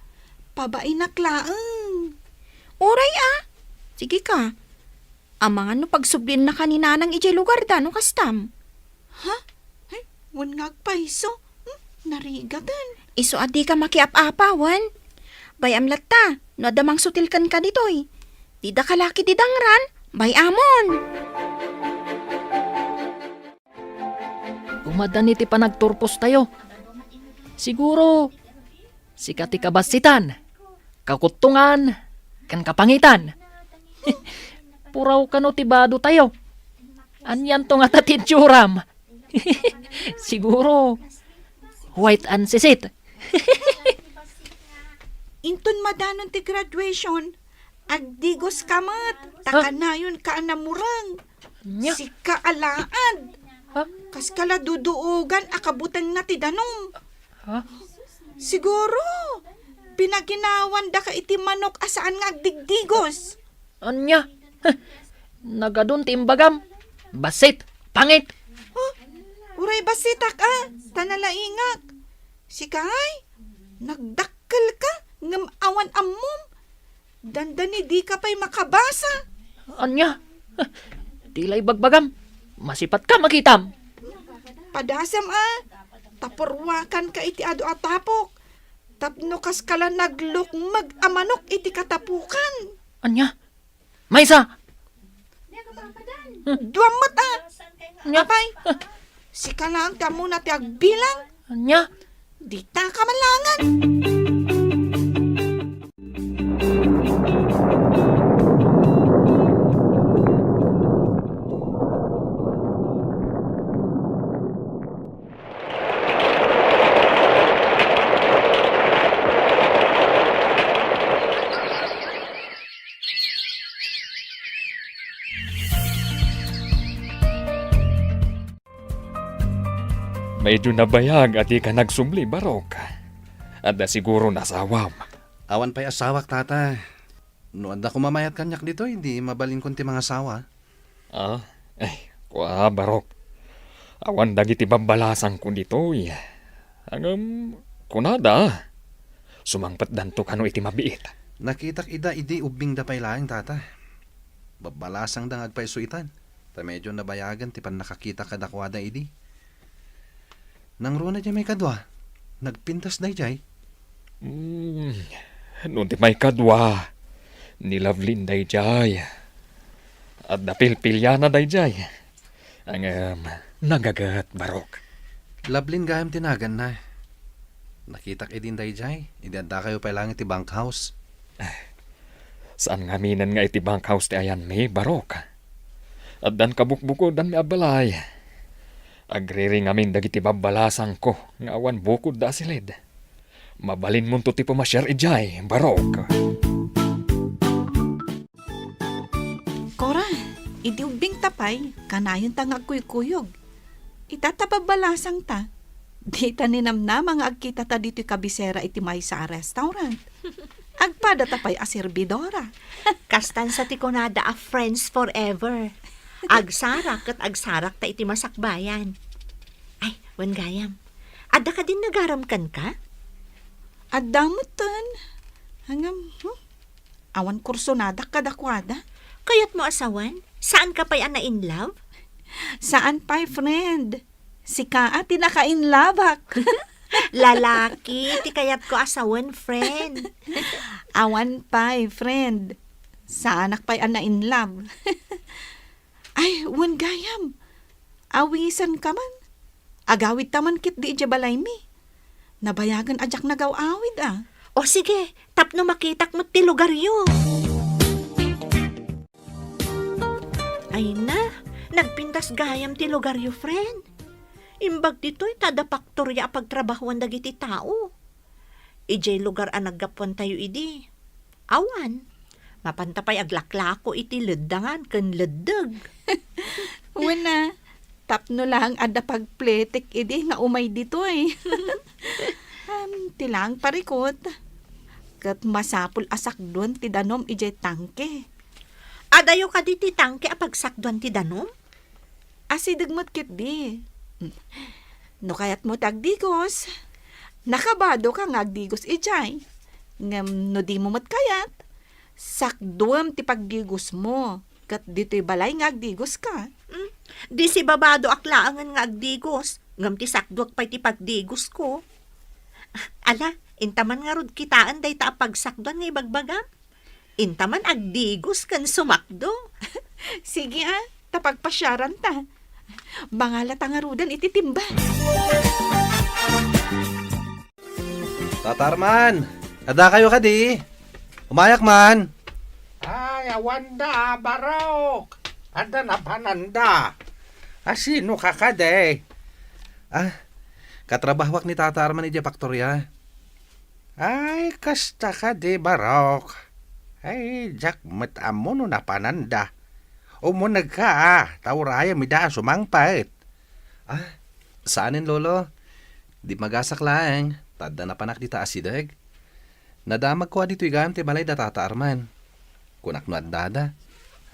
Pabainak laeng.
Oray Sige ka. Amangan no pagsublin na kanina ng ijay lugar da no kastam.
Ay, wan ngagpaiso. Narigatan.
Iso adi ka makiap-apa, wan. Bayam latta, no adamang sutilkan ka ditoy. Dida kalaki didangran, bayamon.
Umadan iti panagturpos tayo. Siguro, sikati kabasitan, kakutungan, kan kapangitan. Puraw kano tibado tayo. Anyan to nga tatitsuram. Siguro, white and sisit.
Inton madanon ti graduation, agdigos kamat, takanayon ka anamurang.
Nya?
Si kaalaad.
Ha?
Kas kala duduogan akabutan na ti danom.
Ha?
Siguro, pinaginawan da ka iti manok asaan nga agdigdigos.
Anya? Nagadun ti imbagam. Basit, pangit.
Uray basitak tanalaingak. Si kay, nagdakkel ka, ngam awan ammom. Dandani di ka pa'y makabasa.
Anya? Tilay bagbagam. Masipat ka makitam.
Padasam taporwakan ka iti ado atapok. Tapno kas kala naglukmag amanok iti katapukan.
Anya? Maysa!
Duwamot Apay, si ka lang ka muna ti agbilang.
Anya?
Di ta ka malangan.
Medyo nabayag at di ka nagsumli, Barok. At na siguro nasawam.
Awan pa'y asawak, tata. Noon da kumamayat kanyak dito, hindi mabalin kunti mga asawa.
Kuha, Barok. Awan dagiti babalasan ko dito, kunada. Sumangpat danto kano iti mabiit.
Nakitak ida idi ubing da pa'y laing, tata. Babalasang dangag pa'y suitan. Ta medyo nabayagan ti pan nakakita kadakwada idi. Nang runa dyan may kadwa, nagpintas na jay.
Noon ti may kadwa, nilavlin day jay. At napilpilyana day jay. Ang nagagat, Barok.
Lablin gayam tinagan na. Nakitak idin day jay, idanda kayo pa lang iti bank house.
Saan nga minan nga iti bank house ti ayan may, Barok? At dan kabukbuko dan may abalay. Agriring amin dagiti babalasan ko nga awan bukod da silid. Mabalin mo to ti pumasyar ijay, Barok.
Cora, idi ubing tapay, kanayon ta nga kuykuyog. Itatababalasang ta. Di ta ninamnam nga agkita ta dito'y kabisera iti may sa restaurant. Agpada tapay a servidora.
Kastan sa tikonada a friends forever. Agsarak at agsarak ta iti masakbayan. Ay, wan gayam. Adda ka din nagaramkan ka?
Adamutan. Hangam, awan kursonada kadakwada.
Kayat mo asawan? Saan ka pa'y ana in love?
Saan pa'y friend? Si Kaa tinaka-in love hak.
Lalaki, ti kayat ko asawan, friend.
Awan pa'y friend. Saan pa'y ana in love? Ay, wan gayam. Awisan ka man. Agawid taman kit di balay mi. Nabayagan ajak nagaw-awid
O sige, tapno makitak mo ti lugaryo. Ay na, nagpintas gayam ti lugaryo, friend. Imbag dito'y tada paktorya pagtrabahuan dagiti tao. Ijay lugar ang naggapuan tayo idi. Awan. Mapantapay aglaklako iti ledangan ken ledeg.
Wala. Tapno lang ada pagpletik idi nga umay dito tilang parikot. Kat masapul asakdon ti danom ijay tangke.
Adayo ka di ti tangke apagsakduan ti danom?
Asidagmat kit di. No kayat mo tagdigos. Nakabado ka nga agdigos ijay. Ngam no di mo mat kayat. Sakduam ti pagdigos mo. Kat dito'y balay nga agdigos ka.
Di si babado aklaangan nga agdigos. Ngam ti sakduak pa'y ti pagdigos ko. Ala, intaman nga rod kitaan day ta pagsakduan nga ibagbagam. Intaman agdigos kan sumakdo.
Sige tapagpasyaran ta. Bangalat nga rodan ititimba.
Tatarman, ada kayo ka di. Umayak man.
Ay, awanda, Barok. Ada na pananda. Asino ka ka, de?
Katrabahwak ni Tata Arman iti Paktorya.
Ay, kasta ka, de, Barok. Ay, jak matamo no na pananda. Umunag ka, tauraya mida sumangpait.
Saanin, Lolo? Di magasak lang. Tada na panak di taasidag. Nadamag ko dito'y gayam ti balay da Tata Arman. Kunak no dada.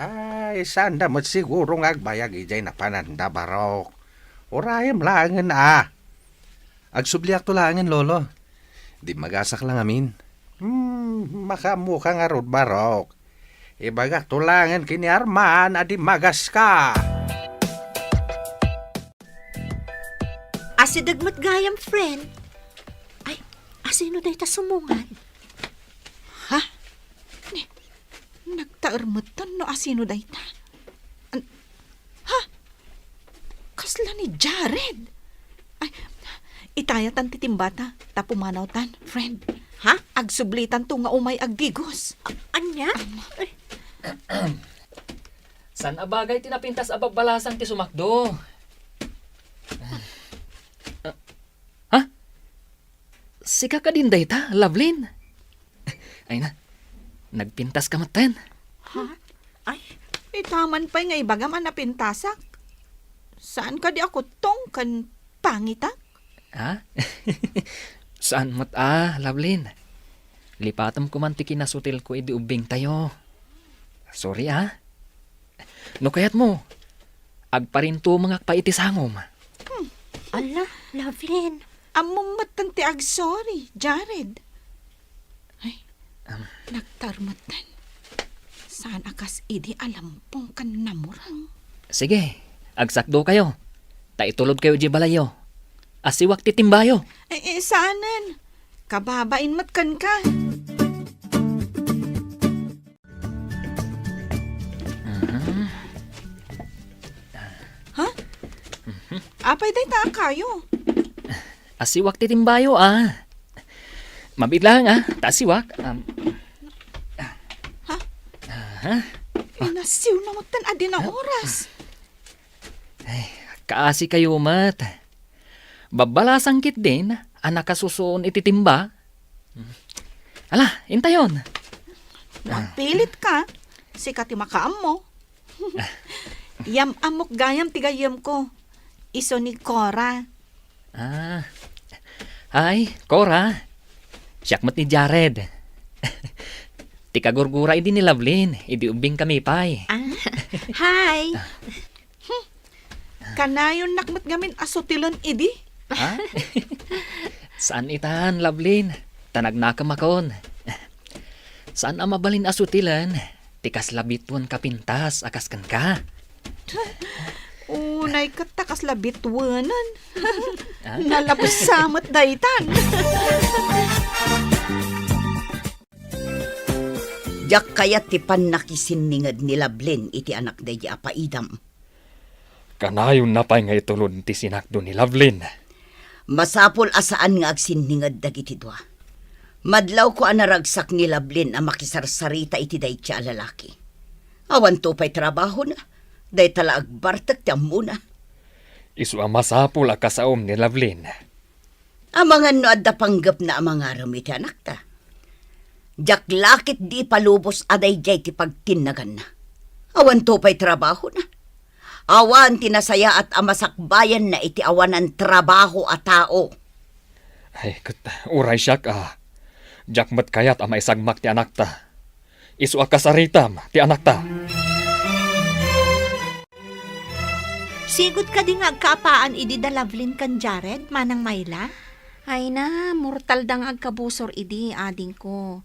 Ay, sanda mo't siguro nga agbayag ijay na pananda, Barok. Urayam langan,
Agsubliak to langan, Lolo. Di magasak lang amin.
Makamukha nga rod, Barok. Ibaga tulangan kini Arman, adi magas ka.
Asidagmat gayam, friend. Ay, asino day ta sumungan?
Nagtaarmutan no asino day ta. Jared! Ay, itayatan titimbata, tapumanawtan, friend.
Ha?
Agsublitan to nga umay aggigos.
Anya?
San abagay tinapintas ababbalasang ti sumakdo? Ha? Sika ka din dayta, Lovelyn. Ay na, nagpintas ka maten.
Ha? Ay,
Itaman pa'y nga ibagaman na pintasak. Saan ka di ako tong kan pangitak?
Ha? Saan mat Lovelyn? Lipatam ko man ti kinasutil ko idi ubing tayo. Sorry No kayat mo, agparinto mga paitisangom.
ala, Lovelyn.
Among matan ti sorry, Jared. Ay, nagtarmatan. Saan akas idi alampong kan namurang?
Sige, agsakdo kayo. Taitulod kayo di balayo. Asiwak ti timbayo.
Saanan? Kababain matkan ka. Ha? Apay day ta kayo.
Asiwak ti timbayo Mabiglang Tasiwak.
Inasiw na matan adi na oras.
Kaasi kayo mat. Babalasang kit din, nakasusuon ititimba. Ala, intayon.
Nagpilit ka. Sikat makaam mo. Yam amok gayam tigayam ko. Iso ni Cora.
Ay, Cora. Siyakmat ni Jared. Tikagurgura idi ni Lovelyn. Idi ubing kami pay.
Hi.
Kanayon nakmat gamin asutilon idi.
Saan itan, Lovelyn? Tanagnakam akon. Saan mabalin asutilan? Tikas labitwan kapintas, akaskan ka.
Unay katakas labitwanan. Nalabos samat daytan.
Jak kayat ti pannakisiningad ni Lovelyn iti anak day apaidam.
Kanayon na pa'y nga itulod ti sinakdo ni Lovelyn.
Masapol asaan nga agsiningad dagiti dua. Madlaw ko anaragsak ni Lovelyn ang makisarsarita iti day ti alalaki. Awan to pa'y trabaho na. Day tala agbartak ti amuna.
Isu masapul akasaom ni Lovelyn.
Amangan no adda panggap na amang aram iti anak ta. Jak lakit di palubos aday jay ti pagtinagan na. Awan to pa'y trabaho na. Awan tinasaya at amasakbayan na iti awanan trabaho at tao.
Ay, uray siyak Jakmat kayat ama isagmak ti anak ta. Isu akasaritam ti anak ta.
Sigot ka di nga agkaapaan idi da Lovelyn kan Jared, manang Mayla?
Ay na, mortal dang agkabusor idi, ading ko.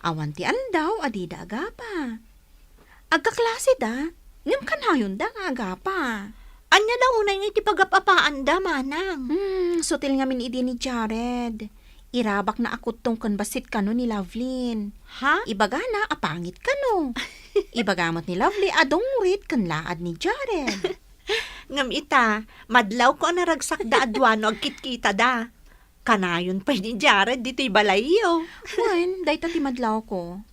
Awan ti andaw, adi da agapa. Agkaklase da, ngam kanayon da nga agapa.
Anya daw unay nga iti pagapapaan da, manang.
Sutil nga min idi ni Jared. Irabak na akot tong kan basit kano ni Lovelyn.
Ha?
Ibaga na, apangit kano. Ibagamot ni Lovely, adongrit kan laad ni Jared.
Ngam ita, madlaw ko naragsak da adwano agkitkita da. Kanayon pa ni Jared dito'y balayo.
Wen, day ti madlaw ko.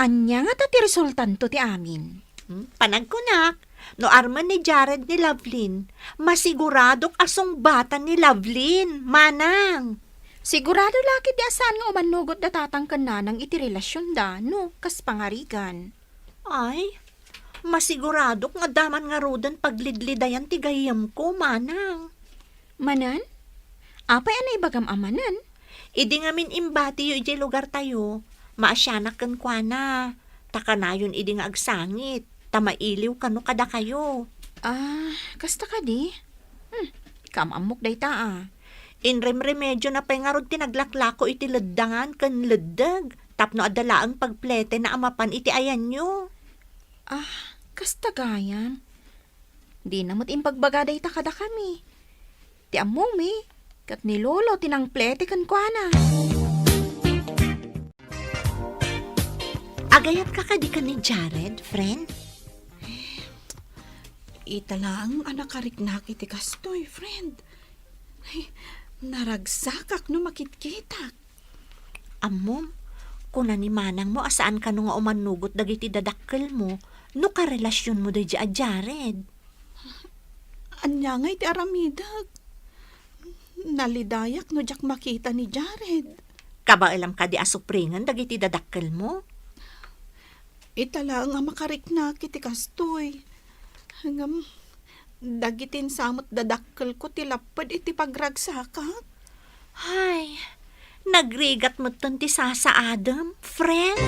Anya nga ti resultan to ti amin.
Panagkunak, no arman ni Jared ni Lovelyn, masiguradok asong bata ni Lovelyn, manang.
Sigurado laki di asan nga umanugot da tatangkan na ng iti relasyon da, no, kas pangarigan.
Ay, masiguradok nga daman nga rodan paglidlidayan ti gayam ko, manang.
Manan? Apay anay bagam amanan?
Idi nga min imbati yu iti lugar tayo, maasyanak kan kwa na. Takanayon idi nga agsangit, tamailiw kano kada kayo.
Kasta ka di? Kamamok day ta
Inrem-remedyo na pengarod tinaglaklako iti leddangan kan leddag. Tapno adalaang pagplete na amapan iti ayan nyo.
Kasta gayam. Di namot impagbagaday ta kada kami. Ti among mi, kat ni Lolo tinang plete kan kwa na.
Agayat ka kadi ka ni Jared, friend?
Italang anak kariknak iti kastoy, friend. Ay, naragsakak no makitkitak.
Amom, kuna ni manang mo asaan ka no nga umanugot dagiti dadakkel mo, no karelasyon mo da Jared.
Anya nga iti aramidag. Nalidayak no jak makita ni Jared.
Kabailam ka di asupringan dagiti dadakkel mo.
Itala nga makariknak iti kastoy. Hangam, dagitin samot dadakkel ko tilapad iti pagragsakak.
Ay, nagrigat mo ti Sasa Adam, friend.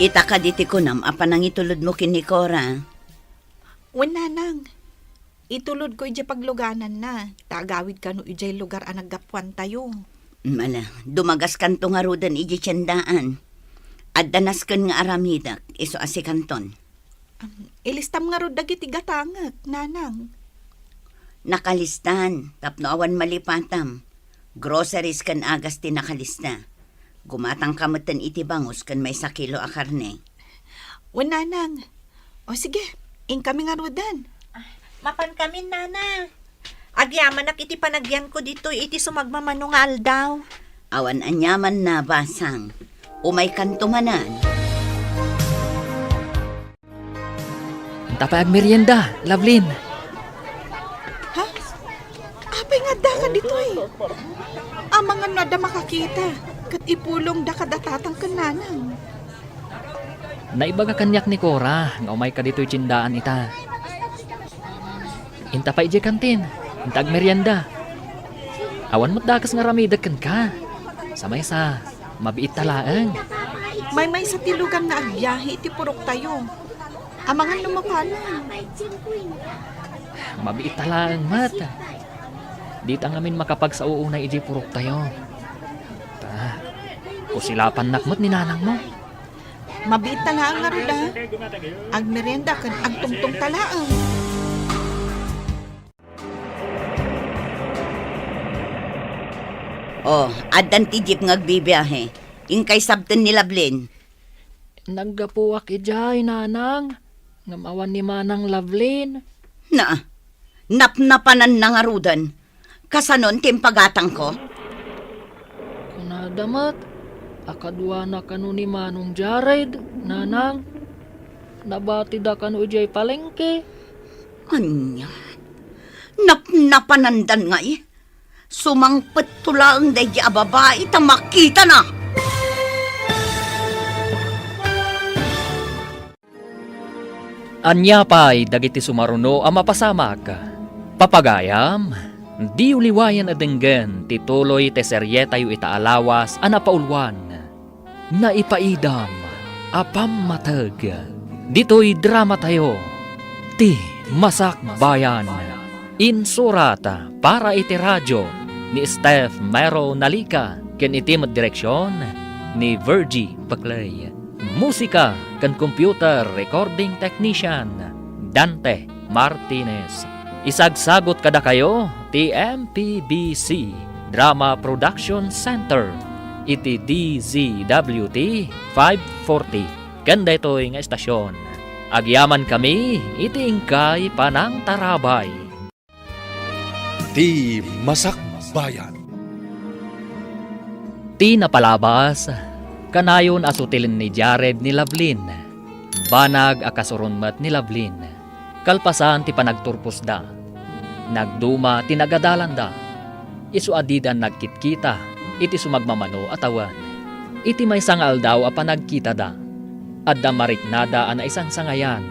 Ita ka diti kunam, apan ang itulod mo kini Cora.
Wala nang. Itulod ko iti pagluganan na. Tagawid ka no iti lugar ang naggapuan tayo.
Mala, dumagas kanto nga rudan iji tiyandaan. At danas kan nga aramidak, iso asi kanton.
Ilistam nga ro dagiti gatangak, nanang.
Nakalistan, tapno awan malipatam. Groceries kan agas ti nakalista. Gumatang kamatan iti bangus kan may 1 kilo a karne.
Wala nang. O sige, ing kami nga rudan.
Mapan kami, nana. Agyaman nak iti panagyan ko dito, iti sumagmamanungal daw.
Awan anyaman na basang. Umay kantumanan.
Tapay ag merienda, Lovelyn.
Ha? Apay nga da ka dito eh. Ang mga nada makakita. Kat ipulong da kadatatang kananang.
Naibaga kanyak ni Cora, nga umay ka dito'y tsindaan ita. Inta pa ije kantin, inta ag merienda. Awan mo't dakas nga ramidag kan ka. Samay sa, mabiit talaang.
May sa tilugan na agyahe iti purok tayo. Amangan lumapanan.
Mabiit talaang mat. Dita ngamin makapag sa uunay ije purok tayo. Ta, kusilapan nakmat ni nanang mo.
Mabiit talaang nga ruda. Ag merienda kan agtungtong talaang.
Oh, adan ti jeep ngagbibiyahe. Ingkay sabten ni Lovelyn.
Naggapuwak ijay, nanang. Ngamawan ni manang Lovelyn.
Na, napnapanan na nga rudan. Kasanon timpagatang ko.
Kunadamat, akadwa na kanu ni manong Jared, nanang. Nabati da kanu ijay palengke.
Anya, napnapanandan nga eh. Sumangpet tulang day di babae ta makita na.
Anya pa'y dagiti sumaruno ang mapasamak. Papagayam, di uliwayan adenggan tituloy te serye tayo itaalawas anapaulwan. Naipaidam, apam matag. Dito'y drama tayo. Ti Masak Bayan. Insurata para iti radyo ni Steph Mero Nalika ken iti direksyon ni Virgie Paclay. Musika ken computer recording technician Dante Martinez. Isagsagot kada kayo ti MPBC Drama Production Center iti DZWT 540 ken daytoy nga estasyon. Agyaman kami iti ingkay panang tarabay.
Ti Masak Bayan.
Ti napalabas, kanayon asutilin ni Jared ni Lovelyn. Banag akasurunmat ni Lovelyn. Kalpasan ti panagturpos da. Nagduma ti nagadalan da. Isu adidan nagkitkita, iti sumagmamano atawan. Iti may sangal daw a panagkita da. Adda mariknada ana isang sangayan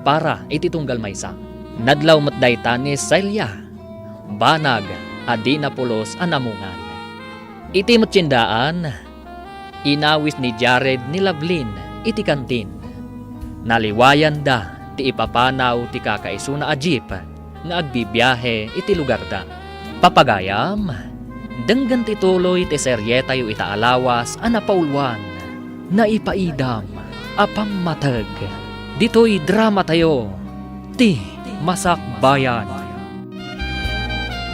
para iti tunggal maysa. Nadlaw matdayta ni Celia. Banag adi na pulos anamungan. Iti matsyendaan, inawis ni Jared ni Lovelyn iti kantin. Naliwayan da ti ipapanaw ti kakaisuna a jeep nga agbibiyahe iti lugar da. Papagayam, denggan ti tuloy ti serye tayo itaalawas anapaulwan. Naipaidam, apang matag. Dito'y drama tayo. Ti Masak Bayan.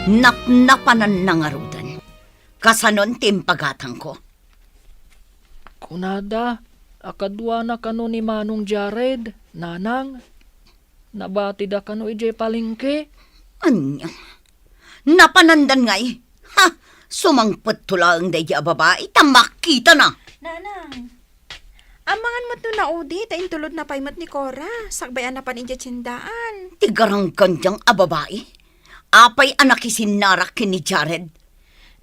Napnapanan na nga rudan. Kasanon timpagatang ko.
Kunada, Akadwa na kano ni Manong Jared, nanang. Nabati da kano ijay palengke.
Anya? Napanandan nga eh. Ha! Sumangpot tulang day di babae. Tamakita na.
Nanang, amangan mo't na udi, ta intulod na paimot ni Cora. Sakbayan na paninja tsindaan.
Tigarang kandyang babae. Apay anak isinarak ni Jared.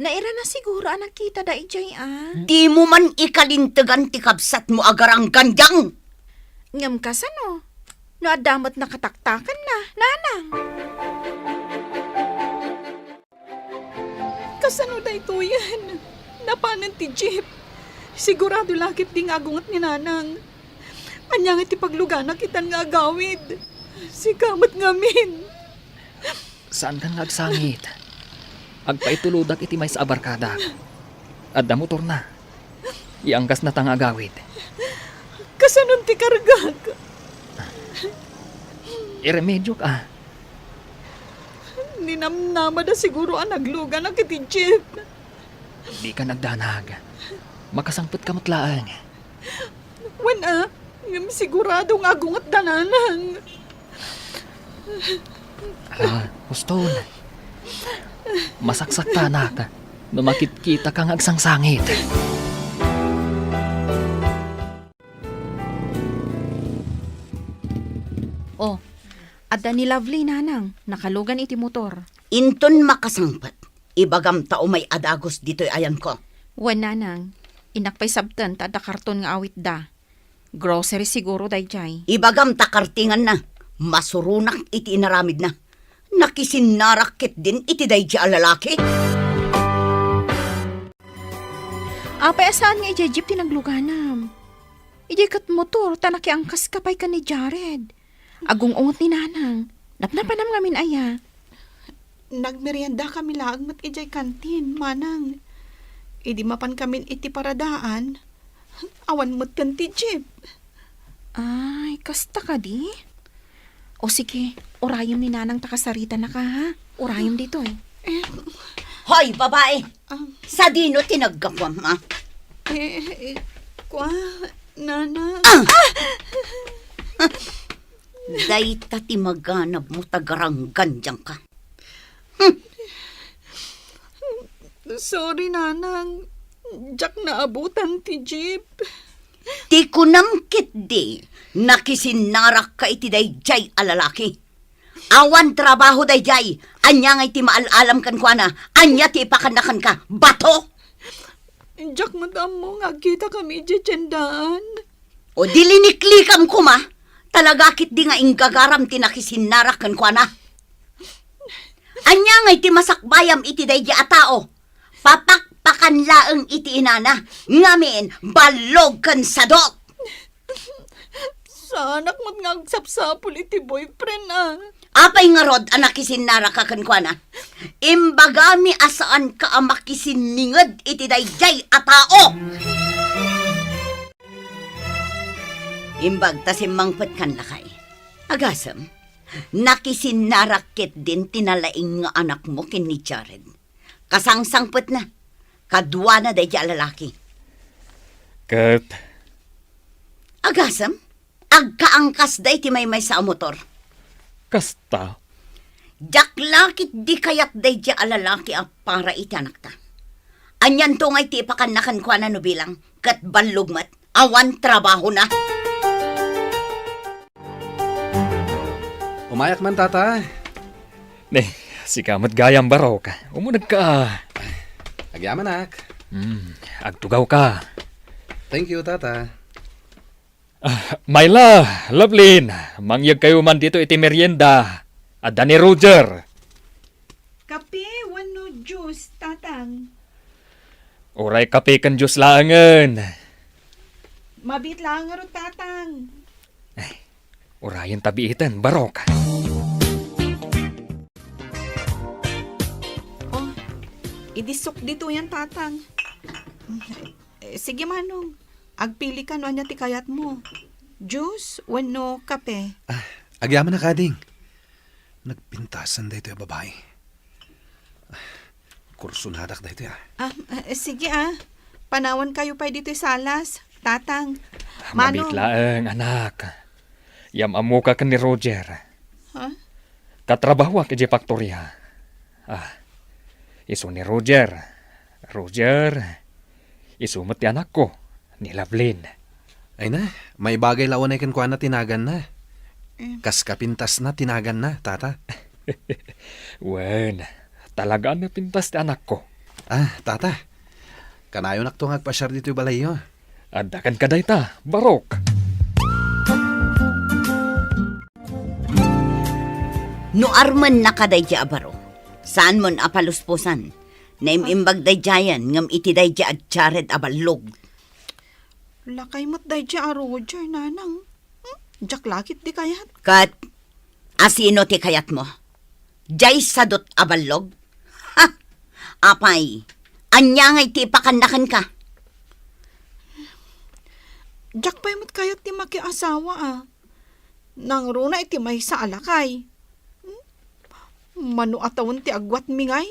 Naira na siguro anak kita da ijay
Di mo man ikalintagan ti kabsat mo agarang kandyang.
Ngam ka sano? No adamot na kataktakan na, nanang.
Kasano da ito yan? Napanan ti Jeep. Sigurado lakit di nga agungat ni nanang. Anya nga ti paglugana kitan nga agawid. Si kamot ngamin.
Saan ka nga agsangit? Agpaituludak iti may sa abarkada. Adda motor na. Iangkas na tang agawid.
Kasanon ti kargag.
Iremedyo ka.
Ninamnama da siguro ang naglugan na kiti Jeep.
Di ka nagdanag. Makasangpot ka matlaang.
Ngam sigurado nga agungat da nanang.
Gusto na. Masaksakta na ka. Numakit-kita kang agsangsangit.
Oh, adda ni Lovely, nanang. Nakalugan iti motor.
Inton makasangpat. Ibagam tao may adagos dito'y ayan ko.
Wan, nanang. Inakpay sabtan, tada karton nga awit da. Grocery siguro dayjay.
Ibagam takartingan na. Masurunak iti inaramid na. Nakisinarakit din iti daydi alalaki.
Apay asaan nga ijay jeep tinagluganam. Ijay kat motor, tanaki angkas kapay ka ni Jared. Agong ungot ni nanang. Napnapanam ngamin aya.
Nagmerienda kami laang mat ijay kantin, manang. Idi mapan kami iti paradaan. Awan mo't kan ti Jeep.
Ay, kasta ka di? O sige, orayom ni nanang takasarita na ka ha. Orayom dito eh.
Hoy, babae! Sa dino tinaggakwam, ha?
Nana.
Dayta ti maganap mo tagarang gandyang ka.
Sorry, nanang. Jack naabutan ti Jeep.
Ti kunamkit di, nakisinarak ka iti dayjay alalaki. Awan trabaho dayjay, anya nga iti maalalam kan kwa na, anya ti ipakanakan ka, bato!
Jack, madam mo nga kita kami ijitsendaan.
O diliniklikam ko ma, talaga kit di nga inggagaram ti nakisinarak kan kwa na. Anya nga iti masakbayam iti dayjay a tao, papakpakan laeng iti inana, ngamin balog kan sadok.
Sa anak mo't nga agsapsapul iti boyfriend
Apay nga rod anak isinara ka kan kwa na. Imbagami asaan ka amakisiningad iti dayjay a tao. Imbag tasimangpet kan lakay. Agasam, nakisinarakit din tinalaing nga anak mo kin ni Jared. Kasangsangpet na. Kadwa na dayjay lalaki.
Kat,
Agasam, agkaangkas day ti may sa motor.
kasta.
Jaklakit di kayat day di alalaki a para iti anak ta. Anyan to ngay ti ipakanakan kwa na no bilang kat balugmat awan trabaho na.
Umayak man, tata.
Ne, si kamat gayam barok. Umunag ka.
Agyaman, nak.
Agtugaw ka.
Thank you, tata.
Myla, Lovelyn, mangyag kayo man dito iti merienda. Adda ni Roger.
Kape, wano juice, tatang.
Oray kape kan Diyos laangan.
Mabit lang nga ro, tatang.
Orayan tabiitan, barok.
Idisok dito yan, tatang. Sige, manong. Agpili ka no anya ti kayat mo. Juice, wano kape.
Agyaman na, kading. Nagpintasan da ito yung babae. Kursun hadak da ito,
Sige, panawan kayo pa dito sa salas. Tatang, Mano?
Mabitlaeng, anak. Yam amo ka ni Roger.
Ha?
Katrabaho ka di faktorya. Iso ni Roger. Roger, isumot ti anak ko, ni Lovelyn.
Ay na, may bagay lawan ay kan na tinagan na. Kas kapintas na tinagan na, tata.
Wen, talaga na pintas ti anak ko.
Tata, kanayo nakto ngagpasyar dito yung balayo.
Adakan ka dayta, Barok.
No arman nakaday di abaro. Saan mon apaluspusan? Naimimbag day jayan, ngam iti day di at Jared abalog.
Lakay mo't day dya, Roger, nanang. Jak lakit di kayat.
Kat, asino ti kayat mo? Jay sadot abalog? Ha! Apay, anya ngay ti pakandakan ka.
Jak pa'y mo't kayat ti makiasawa Nang runa iti may sa alakay. Mano atawon ti agwat mingay?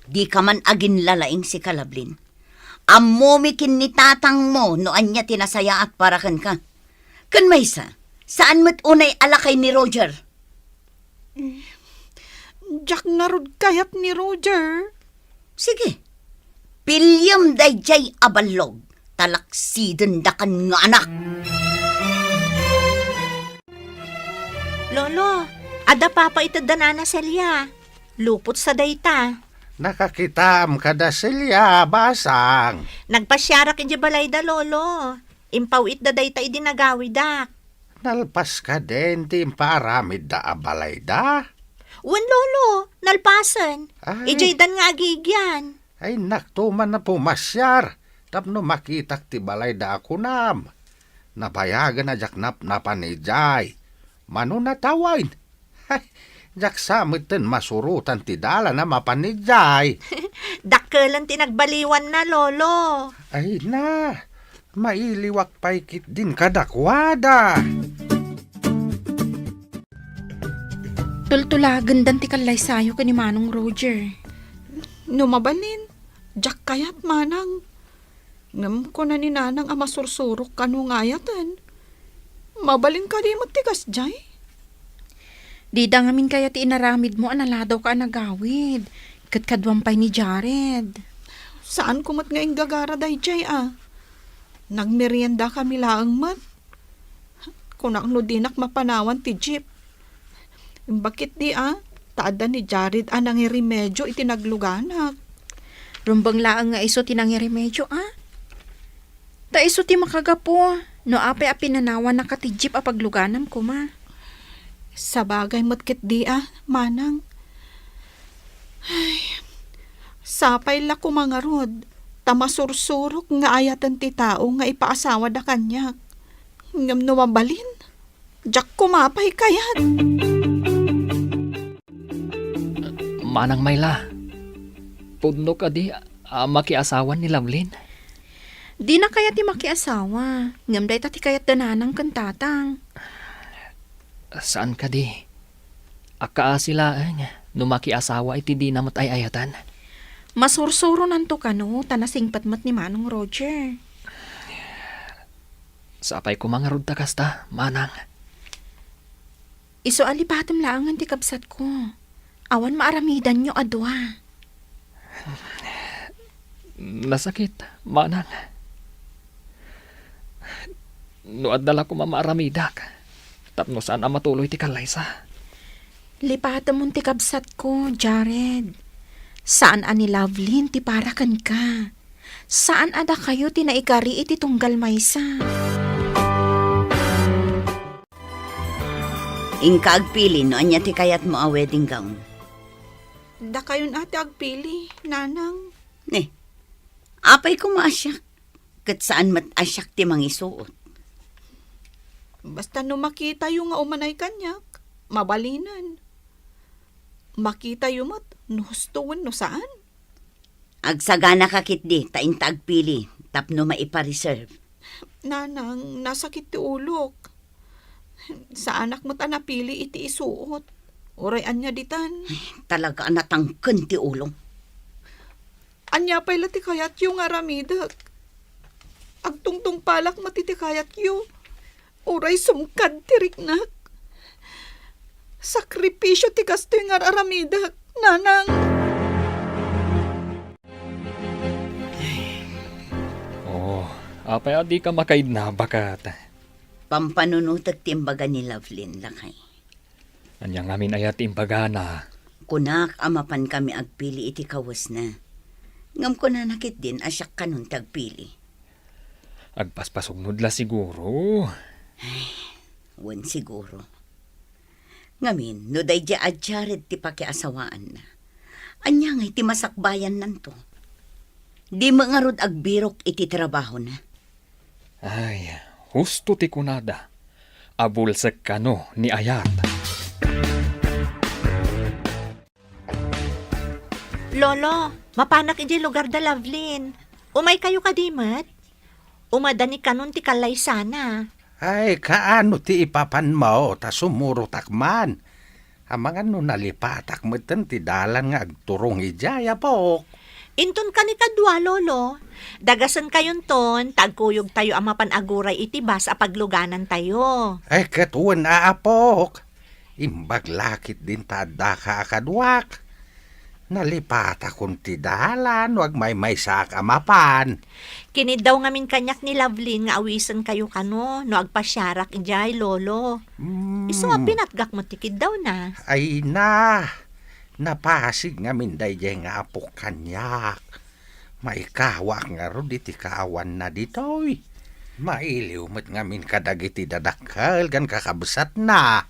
Di ka man agin lalaing si Kalablin. Amumikin ni tatang mo no anya tinasaya at parakan ka. Kan maysa, saan mo't unay alakay ni Roger?
Jak narod kayat ni Roger.
Sige, pilyam day jay abalog, talaksiden da kan nga anak.
Lolo, ada papa itadanana Celia. Lupot sa dayta.
Nakakitam kada silya, basang.
Nagpasyarak iti balay da, Lolo. Impaw it da dayta idinagawi dak.
Nalpas ka din, timparamid da abalay da.
Wan, Lolo, nalpasan.
Ay.
Ijaydan nga agigyan.
Ay naktuman na pumasyar. Tapno makitak ti balay da ako nam. Napayagan na jaknap na panijay. Mano natawain. Ay, jak samitin masurutan ti dala na mapanijay.
Dakkelan tinagbaliwan na, Lolo.
Ay na, mailiwak paikit din kadakwada.
Tultulagan dan ti kalay sayo ka ni Manong Roger.
Numabalin. Jak kayat manang. Ngam ko na ni nanang amasursurok kanu ngayatan. Mabalin ka di mo tigas jay.
Di da ngamin kaya ti inaramid mo analadaw ka nagawid. Katkadwampay ni Jared.
Saan kumot nga yung gagara day jay Nagmerienda kami laang mat. Kunak no dinak mapanawan ti jeep. Bakit di taada ni Jared anang remedyo itinagluganak.
Rumbang laang nga iso tinangiremedyo Ta iso ti makagapo. No apay apinanawan na katijip apagluganam ko ma.
Sa bagay mo't di manang. Ay, sapay la kumangarod. Tamasursurok nga ayatan ti tao nga ipaasawa da kanyak. Ngam numabalin. Jak kumapay kayat.
Manang Mayla, pudno ka di makiasawan ni Lovelyn.
Di na kaya ti makiasawa. Ngam day ti kayat dananang kantatang.
Saan ka di? Aka sila no makiasawa iti di namat ay ayatan.
Masursuro nanto ka no, tanasingpatmat ni Manong Roger.
Sapay ko mga rod kasta, manang.
Iso alipatam laangan ti kabsat ko. Awan maaramidan nyo adwa.
Nasakit, manang. No adala ko mamaaramidak. Tapno saan ang matuloy ti kalaysa.
Lipatam mo ti kabsat ko, Jared. Saan ani Lovelyn ti parakan ka? Saan ada kayo ti naikari iti tunggal maysa?
Ingka agpili no anya ti kayat mo a wedding gown.
Da kayon ate agpili, nanang.
Apay ko maasyak. Kat saan mat asyak ti mangisuot.
Basta no makita yung nga umanay kanyak, mabalinan. Makita yung mat, no hustuan no saan?
Agsagana kakit di, taing tagpili, tapno maipa-reserve.
Nanang, nasakit ti ulok. Sa anak mo't anapili iti isuot. Oray anya ditan.
Talaga natangken ti ulong.
Anya pa'y lati kayat yung aramidak. Agtungtong palak matitikayat yu. Uray sumkad tiriknak. Sakripisyo ti kastoy nga aramidak, nanang.
Oh, apay adi ka makaid na bakat.
Pampanunutag timbaga ni Lovelyn lakay.
Anyang amin ayat imbaga na.
Kunak amapan kami agpili iti kawas na. Ngam ko na nakit din asyak kanun tagpili.
Agpaspasugnod la siguro.
Wan siguro. Ngamin, no day di adjared ti pakiasawaan na. Anya nga iti masakbayan nanto. Di mangarod agbirok iti trabaho na.
Ay, husto ti kunada. Abulsek kano ni ayat.
Lolo, mapanak iti lugar da Lovelyn. Umay kayo kadimat? Umadani kanon ti kalay sana.
Ay, kaano ti ipapan mo, ta sumuro takman. Amangan no nalipatak mo ti dalan nga agturong ijaya po.
Inton ka ni kadwa, Lolo. Dagasan kayon ton, tagkuyog tayo amapan aguray iti bas a pagluganan tayo.
Ay, katuan aapok. Imbaglakit din tada ka akadwak. Nalipatak kung ti dalan, wag may sak amapan.
Kinid daw ngamin kanyak ni Lovelyn nga awisan kayo kano, no agpasyarak ijay, Lolo. Iso pinatgak mo tikid daw na.
Ay na, napasig nga minday nga apok kanyak. May kawak nga ro diti kaawan na ditoy. Mailiw mo't nga min kadagiti dadakal gan kakabsat na.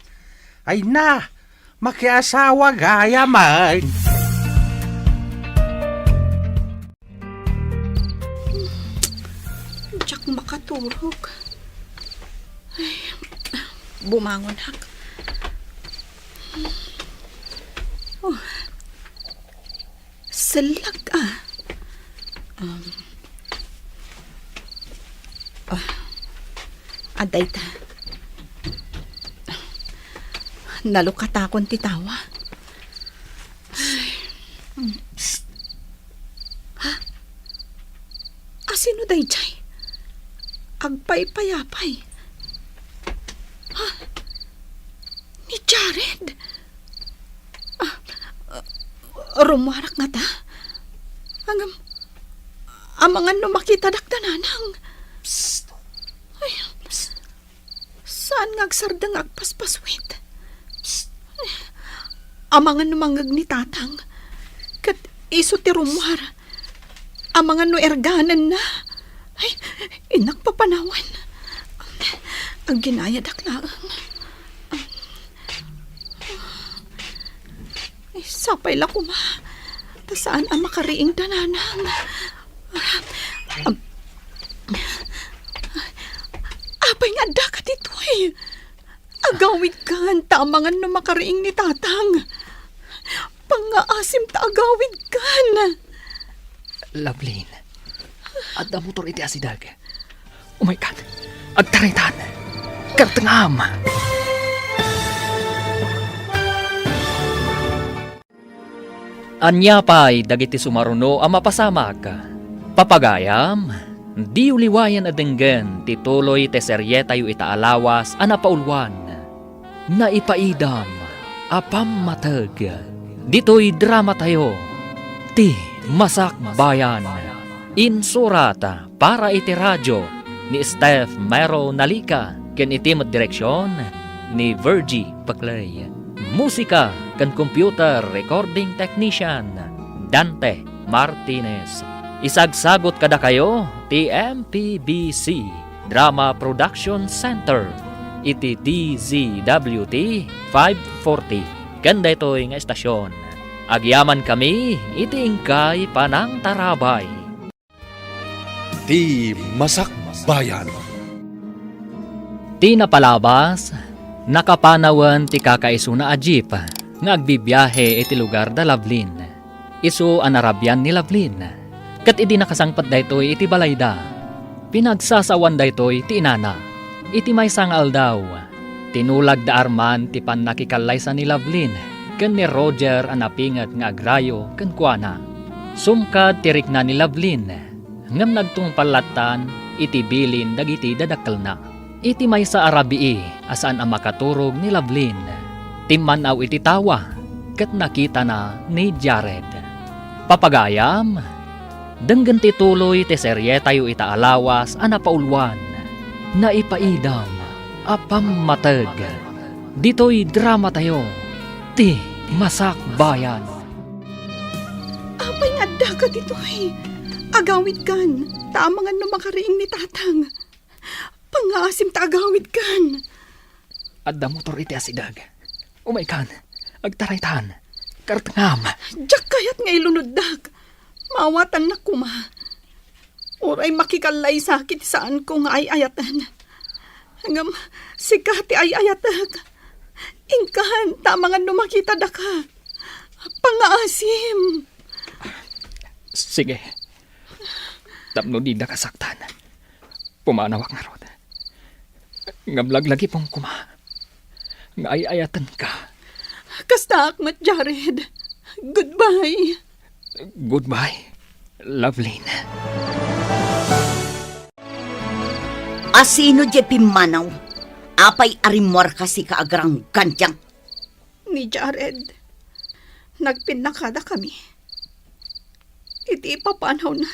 Ay na, makiasawa gaya man.
Diyak makaturog. Ay, bumangon hak. Oh. Salag aday ta. Nalukatakon ti tawa. Ha? Asino day jay? Agpay-payapay. Ha? Ni Jared? Rumarak nga ta? Amangan no makita dakdananang. Psst. Ay, psst. Saan nga agsardang agpaspaswit? Psst. Amangan no mangag ni tatang. Kat iso ti rumwar. Amangan no erganan na. Ay, inak papanawan. Ang ginaya daklaang. Ay, sapay la kuma. Ta saan ang makariing dananang? Apay nga dakat ito eh. Agawid kan, tamangan no makariing ni tatang. Pangaasim ta agawid kan.
Lovelyn, adda motor iti asidag. Oh my God, agtaritan. Kartangam. Anya pa'y dagiti sumaruno ang mapasamak. Papagayam, di uliwayan adenggen tituloy te serye tayo itaalawas anapaulwan. Naipaidam, apam matag. Dito'y drama tayo. Ti Masak Bayan. Insurata para iti radyo ni Steph Mero Nalika ken iti direksyon ni Virgie Paclay. Musika kan computer recording technician Dante Martinez. Isagsagot kada kayo ti MPBC Drama Production Center iti DZWT 540. Ganda ito'y nga estasyon. Agyaman kami iti ingkay panang tarabay.
Di Masak Bayan.
Ti napalabas, nakapanawan ti kakaiso na ajip nga agbibiyahe iti lugar da Lovelyn. Isu anarabyan ni Lovelyn. Kat iti nakasangpat daytoy iti balayda. Pinagsasawan daytoy ti inana. Iti may sangal daw. Tinulag da arman ti pannakikallaysa ni Lovelyn ken ni Roger anapingat nga agrayo ken kuana. Sumkad tirik na ni Lovelyn ngem nagtungpalatan iti bilin dagiti dadakkel na. Iti may sa arabii asaan ang makaturog ni Lovelyn. Timmanaw iti tawa ket nakita na ni Jared. Papagayam, denggen ti tuloy ti serye tayo itaalawas a napaulwan. Naipaidam apam mateg. Dito'y drama tayo ti Masak Bayan.
Apay nga da ka dito eh. Agawid kan. Tamangan no makariing ni tatang. Pangasim ta agawid kan.
Adda motor iti asidag. Umay kan, agtaraytan, kartangam.
Diyak kayat nga ilunod-dag. Mawatan na kuma. Oray makikalay sakit saan ko nga ay ayatan. Hanggang sikati ay ayatag. Ingkan, tamangan no makita da ka. Pangaasim.
Sige. Tapno di na kasaktan. Pumanawak nga rod. Ngablaglagi pong kuma. Ngayayatan ka.
Kasta akmat, Jared. Goodbye.
Goodbye, Lovelyn.
Asino di pimanaw? Apay arimor kasi kaagrang gantyang.
Ni Jared. Nagpinakada kami. Iti ipapanaw na.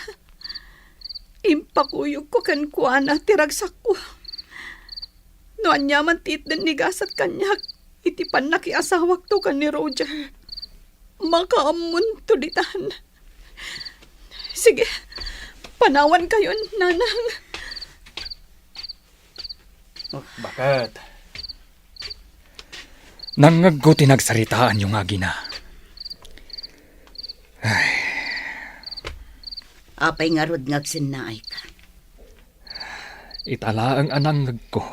Impakuyog ko kan kuana tiragsak ko. Noan yaman titdan ni gasat kanyak. Iti panakiasawak to kan ni Roger. Makaamun to ditan. Sige, panawan kayo, nanang.
Bakit? Nangagko tinagsaritaan yung agina.
Apay nga rod ngagsinnaay ka.
Itala ang anangag ko.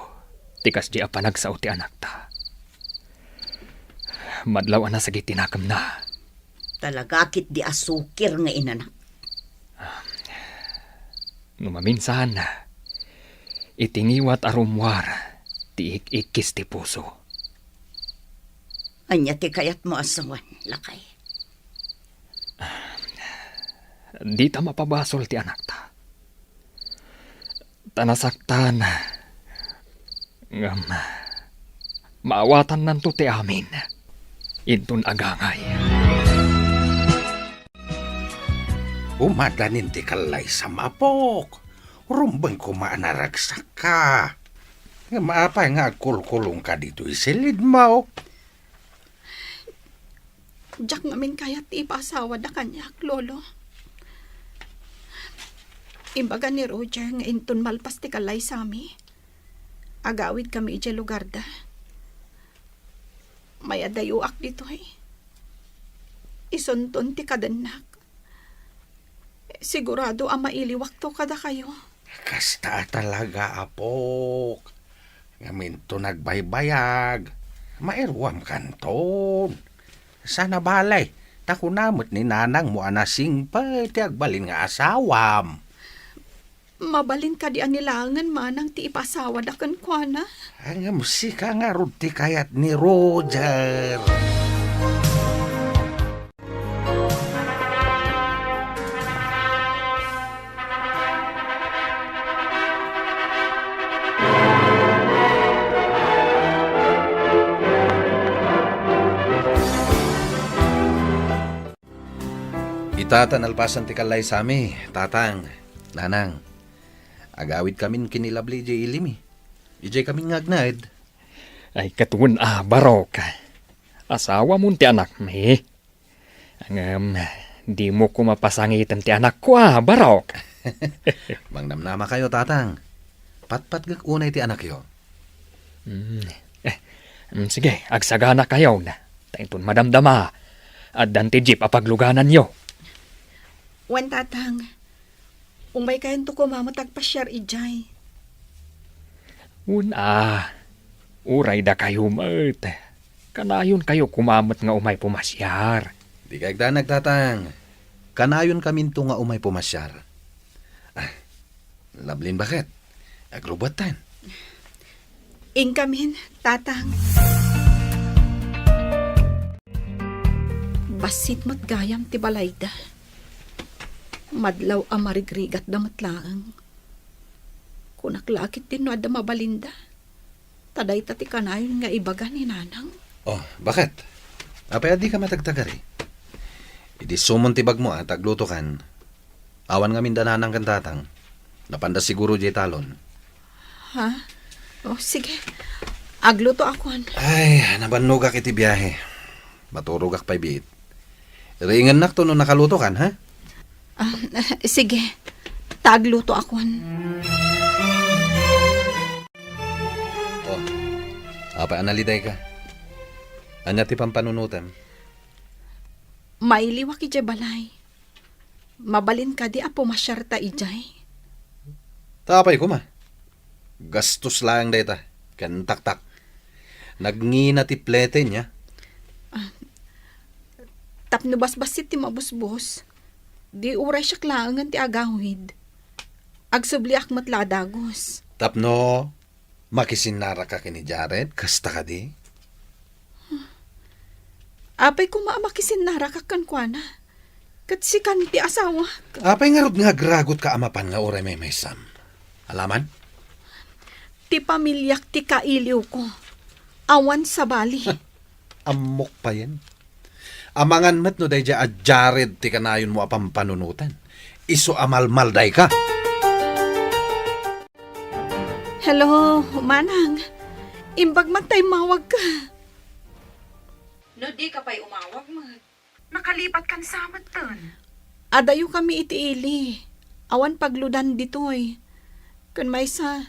Tikas di apanagsaw ti anak ta. Madlaw na sa gitinakam na.
Talagakit di asukir nga inanak.
Numaminsan na. Itingiwat arumwar. Ti ikis ti puso.
Anya ti kayat mo asawan, lakay.
Di ta mapabasol ti anak ta. Tanasaktan. Ngam. Maawatan nanto ti amin. Intun agangay.
Umadanin ti kalay sa mapok. Rumbang kumaanaragsak ka. Nga maapay nga kulkulong ka dito isilid mo.
Diyak ngamin kayat ipasawa da kanyak, lolo. Imbaga ni Roger nga inton malpas ti kalay sami. Agawid kami iti lugar da. May adayuak dito eh. Isunton ti kadanak. Sigurado ang mailiwak to kada kayo.
Kasta talaga, apok. Ngamin to nagbaybayag. Mairwam kanton. Sana balay. Takunamot ni nanang mo anasing pa ti agbalin nga asawam.
Mabalin ka di anilangan manang ti ipasawa da kan kuana.
Ang musika nga ruti kayat ni Roger.
Itatan alpasan ti kalay sami, tatang, nanang. Agawid kamin kinilabli jay ilimi. Ijay kaming ngagnad.
Ay katun barok. Asawa mo ti anak mi. Di mo ko mapasangitan ti anak ko barok.
Mangnamnama kayo, tatang. Patpat gag unay ti anak yo.
Sige, agsagana kayo na. Taintun madamdama. At danti jeep apagluganan yo.
Wan tatang, umay kayan to kumamatag pa share ijay.
Uray da kayo mat. Kanayon kayo kumamat nga umay pumasyar.
Di kay nagtatang. Kanayon kaminto nga umay pumasyar. Lablin bakit? Aglubatan.
Ingkamin, tatang. Basit mat gayam ti balayda. Madlaw ang marigrigat damat laang. Kunaklakit din no adda mabalinda. Taday tati kanayon nga ibaga ni nanang.
Oh, bakit? Apay adi ka matagtagari. Idi sumon tibag mo tagluto kan. Awan nga mindananang kan tatang. Napanda siguro jay talon.
Ha? Oh, sige. Agluto ako.
Ay, nabanugak iti biyahe. Maturugak pa'y biit. Ringan nak to no nakaluto kan, ha?
Sige. Tagluto ako.
Oh, apa analiday ka? Anya ti pampanunutan?
Mailiwak ijay balay. Mabalin ka di apo masyarta ijay.
Tapay ko ma. Gastos lang dayta. Kan tak-tak. Nagngina ti plete niya.
Tapno basbasit ti mabusbos. Di uray siya klaangan ti agawid. Agsubliak matladagos.
Tapno, makisinara ka kini Jared, kasta ka di?
Apay ko maamakisin narakakan kwa na. Kat si kanti asawa.
Apay nga rod nga gragot ka amapan nga oray may sam. Alaman?
Ti pamilyak ti kailiw ko. Awan sa bali.
Amok pa yan. Amangan mat no day a Jared ti kanayon mo apang panunutan. Iso amalmalday ka.
Hello, manang. Imbag man tay mawag ka.
No, di ka pa'y umawag, mag. Nakalipat kan samat ton.
Adayo kami itiili. Awan pagludan ditoy. Kan may sa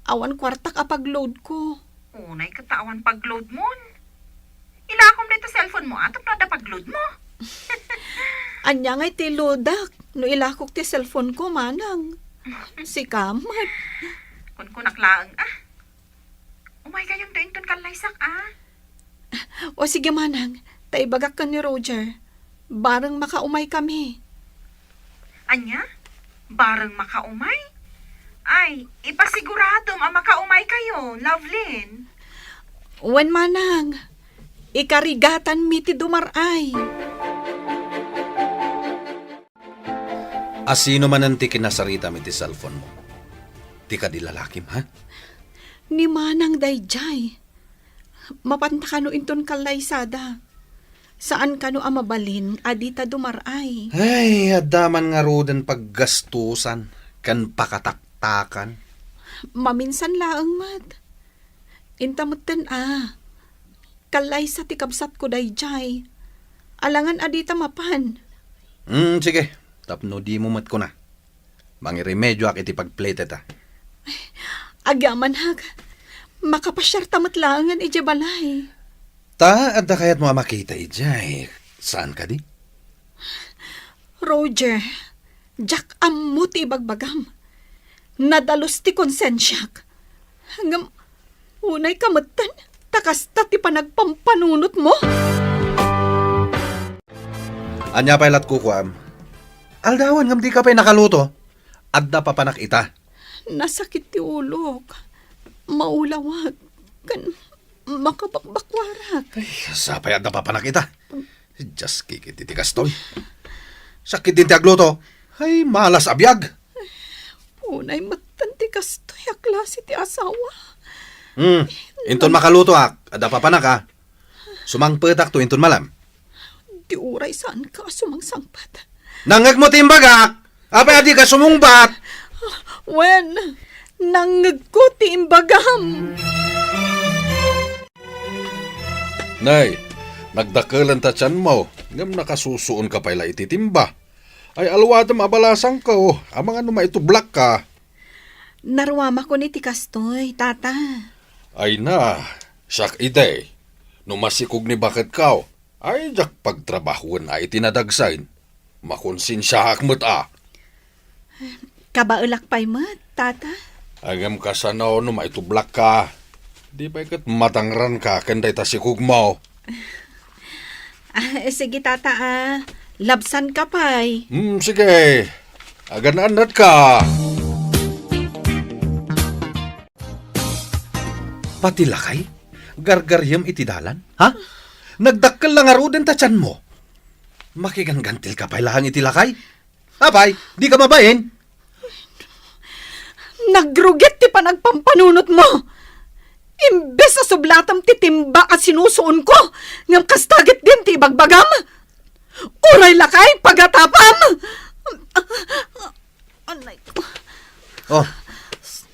awan kwartak apag-load ko.
Unay katawan pag-load mo. Ilakom dito cellphone mo, atop na da pag-load mo.
Anya nga iti lodak. No ilakok ti cellphone ko, manang. Si kamat.
Kun kunaklaan, umay kayong doon ton kalaysak,
O sige, manang. Taibagak ka ni Roger. Barang makaumay kami.
Anya? Barang makaumay? Ay, ipasigurado makaumay kayo, Lovelyn.
Wen manang. Ikarigatan mi ti dumaray.
Asino man ang ti kinasarita mi ti cellphone mo? Ti ka di lalakim, ha?
Ni manang dayjay. Mapanta ka no inton kalaysada. Saan ka no amabalin, adita dumaray.
Ay, adaman nga roden paggastusan, kan pakataktakan.
Maminsan laang mat. Intamutan kalaysa ti kabsat ko dayjay. Alangan adita mapan.
Sige. Tapno di mo mat ko na. Mangiremedyo ak iti pagplete ta.
Agyaman hag. Makapasyar tamat langan ije balay.
Ta, adda kayat mo makita ijay. Saan ka di?
Roger, Jack amuti bagbagam. Nadalos ti konsensyak. Hanggang unay kamatan, takasta ti panagpampanunot mo.
Anya pa ilat kukuam. Aldawan ngam di ka pa'y nakaluto. Adda pa panakita.
Nasakit ti ulok. Maulawag. Kan makabakbakwarak.
Ay, sapay adda pa panakita. Diyas kikit iti kastoy. Sakit din ti agluto. Ay, malas abiyag.
Unay matanti kastoy a klase ti asawa.
Inton makaluto ak. Adda pa panaka. Sumangpetak to inton malam.
Di uray saan ka sumangsangpat.
Nangag mo timbagak. Apay adi ka sumungbat.
Wen, nangag ko ti imbagam.
Nay, nagdakalan ta tiyan mo. Ngam nakasusuon ka pala ititimba. Ay alwadam abalasang ka amang ano maitublak ka.
Narwama ko ni ti kastoy, tata.
Ay na, siyak ide. Numasikog ni bakit ka. Ay jak pagtrabahuan ay tinadagsain. Makonsensya hakmat
Kabaulak pa'y mat, tata.
Agam ka sana no maitublak ka. Di ba ikat matangran ka kanday tasikog mo.
Sige, tata, labsan ka pa'y.
Sige. Agan-anat ka.
Pati lakay? Gargaryam iti dalan? Ha? Nagdakkel lang aroden ta tiyan mo. Makigangantil ka pa ilahang iti lakay? Abay, di ka mabayin.
Nagrugit ti panagpampanunot mo. Imbes sa sublatam ti timba at sinusuon ko, ngam kastagit din ti bagbagam. Uray lakay pagatapam. Anay ko,
Oh,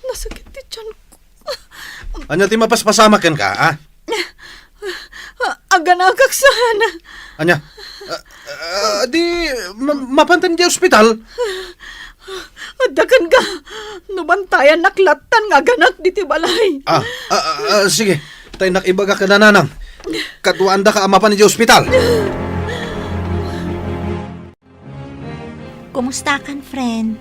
nasakit ti tiyan ko.
anya ti mapaspasamakan ka, ah?
Aganagak sana.
Anya? Di, mapantan di ospital.
Dagan ka, nubantayan naklatan nga ganak di ti balay.
Sige. Tay nakibaga ka na nanang. Katuan da ka amapan di ospital.
Kumusta kan, friend?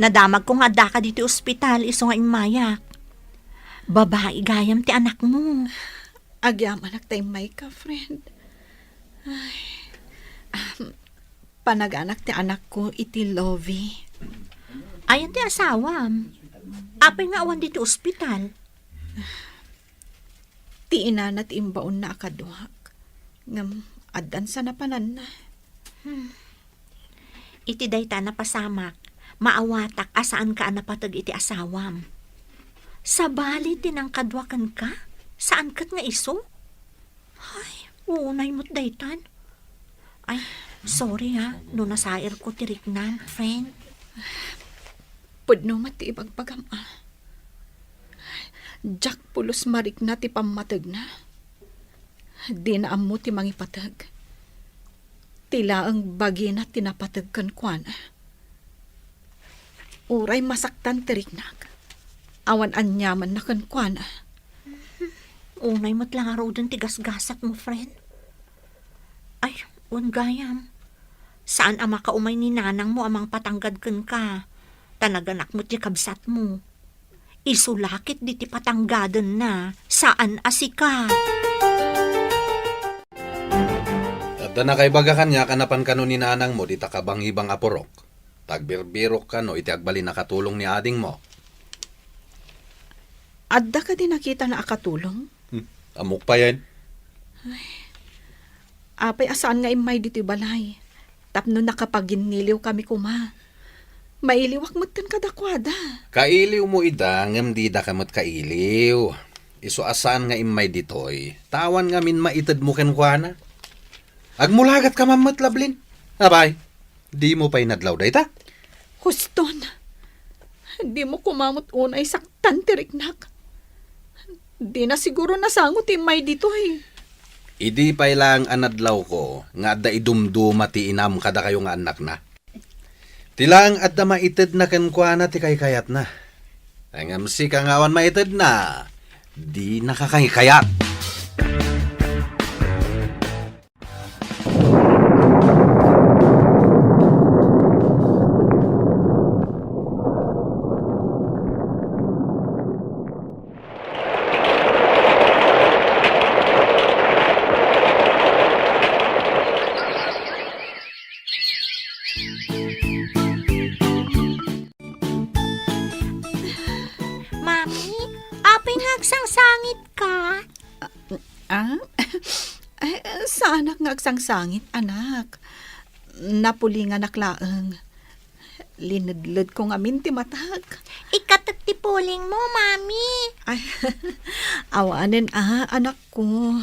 Nadamag ko nga da ka dito ospital, iso nga imayak. Babae gayam ti anak mo.
Agyaman nagtaymay ka, friend. Panaganak ti anak ko iti Lovie.
Ayan ti asawam. Apay nga awan dito ospital.
Ti inanat imbaon na akaduhak. Ngam adan sa napanan na.
Iti dayta na pasamak. Maawatak asaan ka napatag iti asawam. Sa bali tinang kadwakan ka? Saan kat nga iso? Ay, unay mo't daytan. Ay, sorry ha. No nasair ko tirik na, friend.
Pudno mati ibagbagam Jack pulos marik na ti pamatag na. Di na amo ti mangipatag. Tila ang bagi na tinapatag kan kuana. Uray masaktan tirik na. Awan anyaman na kan kuana.
Unay mo't lang araw dun tigas-gasak mo, friend. Ay, gayam. Saan ama ka umay ni nanang mo amang patanggad kan ka? Tanaganak mo't kabsat mo. Isulakit di ti patanggadan na. Saan asika?
At na kaibaga kanya kanapan kano ni nanang mo di takabang-ibang aporok. Tagbirbirok ka no iti agbali nakatulong ni ading mo.
Adda ka din nakita na akatulong?
Amok pa yan.
Apay asaan nga imay dito balay. Tapno nakapaginiliw kami kuma. Mailiwak mo't kan kadakwada.
Kailiw mo ida, ngam di da kamot kailiw. Iso asaan nga imay ditoy. Tawan nga min maitad mo ken kuana. Agmulagat ka mamat lablin. Abay, di mo pa'y nadlaw day ta?
Huston, di mo kumamot unay saktan tiriknak. Di na siguro nasangot imay dito eh.
Idi pa'y lang anadlaw ko, nga da idumduma ti inam kada kayo nga anak na. Tilang at da maitid na kankwana ti kayat na. Ang si kangawan maitid na, di nakakayat.
Mami, apay nagsangsangit ka.
Sa anak nga agsangsangit, anak. Napulingan naklaang. Linadlad ko nga minti matag.
Ikatat ti puling mo, Mami.
Ay, awanin anak ko.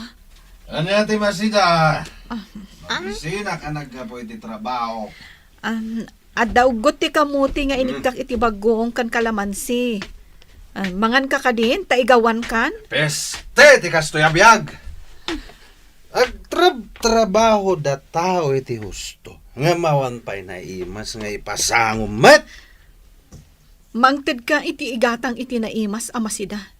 Ano yati masida? Magisina ka nagkapoy ti trabaho.
Adawgot ti kamuti nga inigdak iti bagong kan kalamansi. Mangan ka din, taigawan kan?
Peste, ti kastoy abiyag. Agtrabaho da tao iti husto. Nga mawan pa'y naimas nga ipasangom met.
Mangted ka iti igatang iti naimas amasida.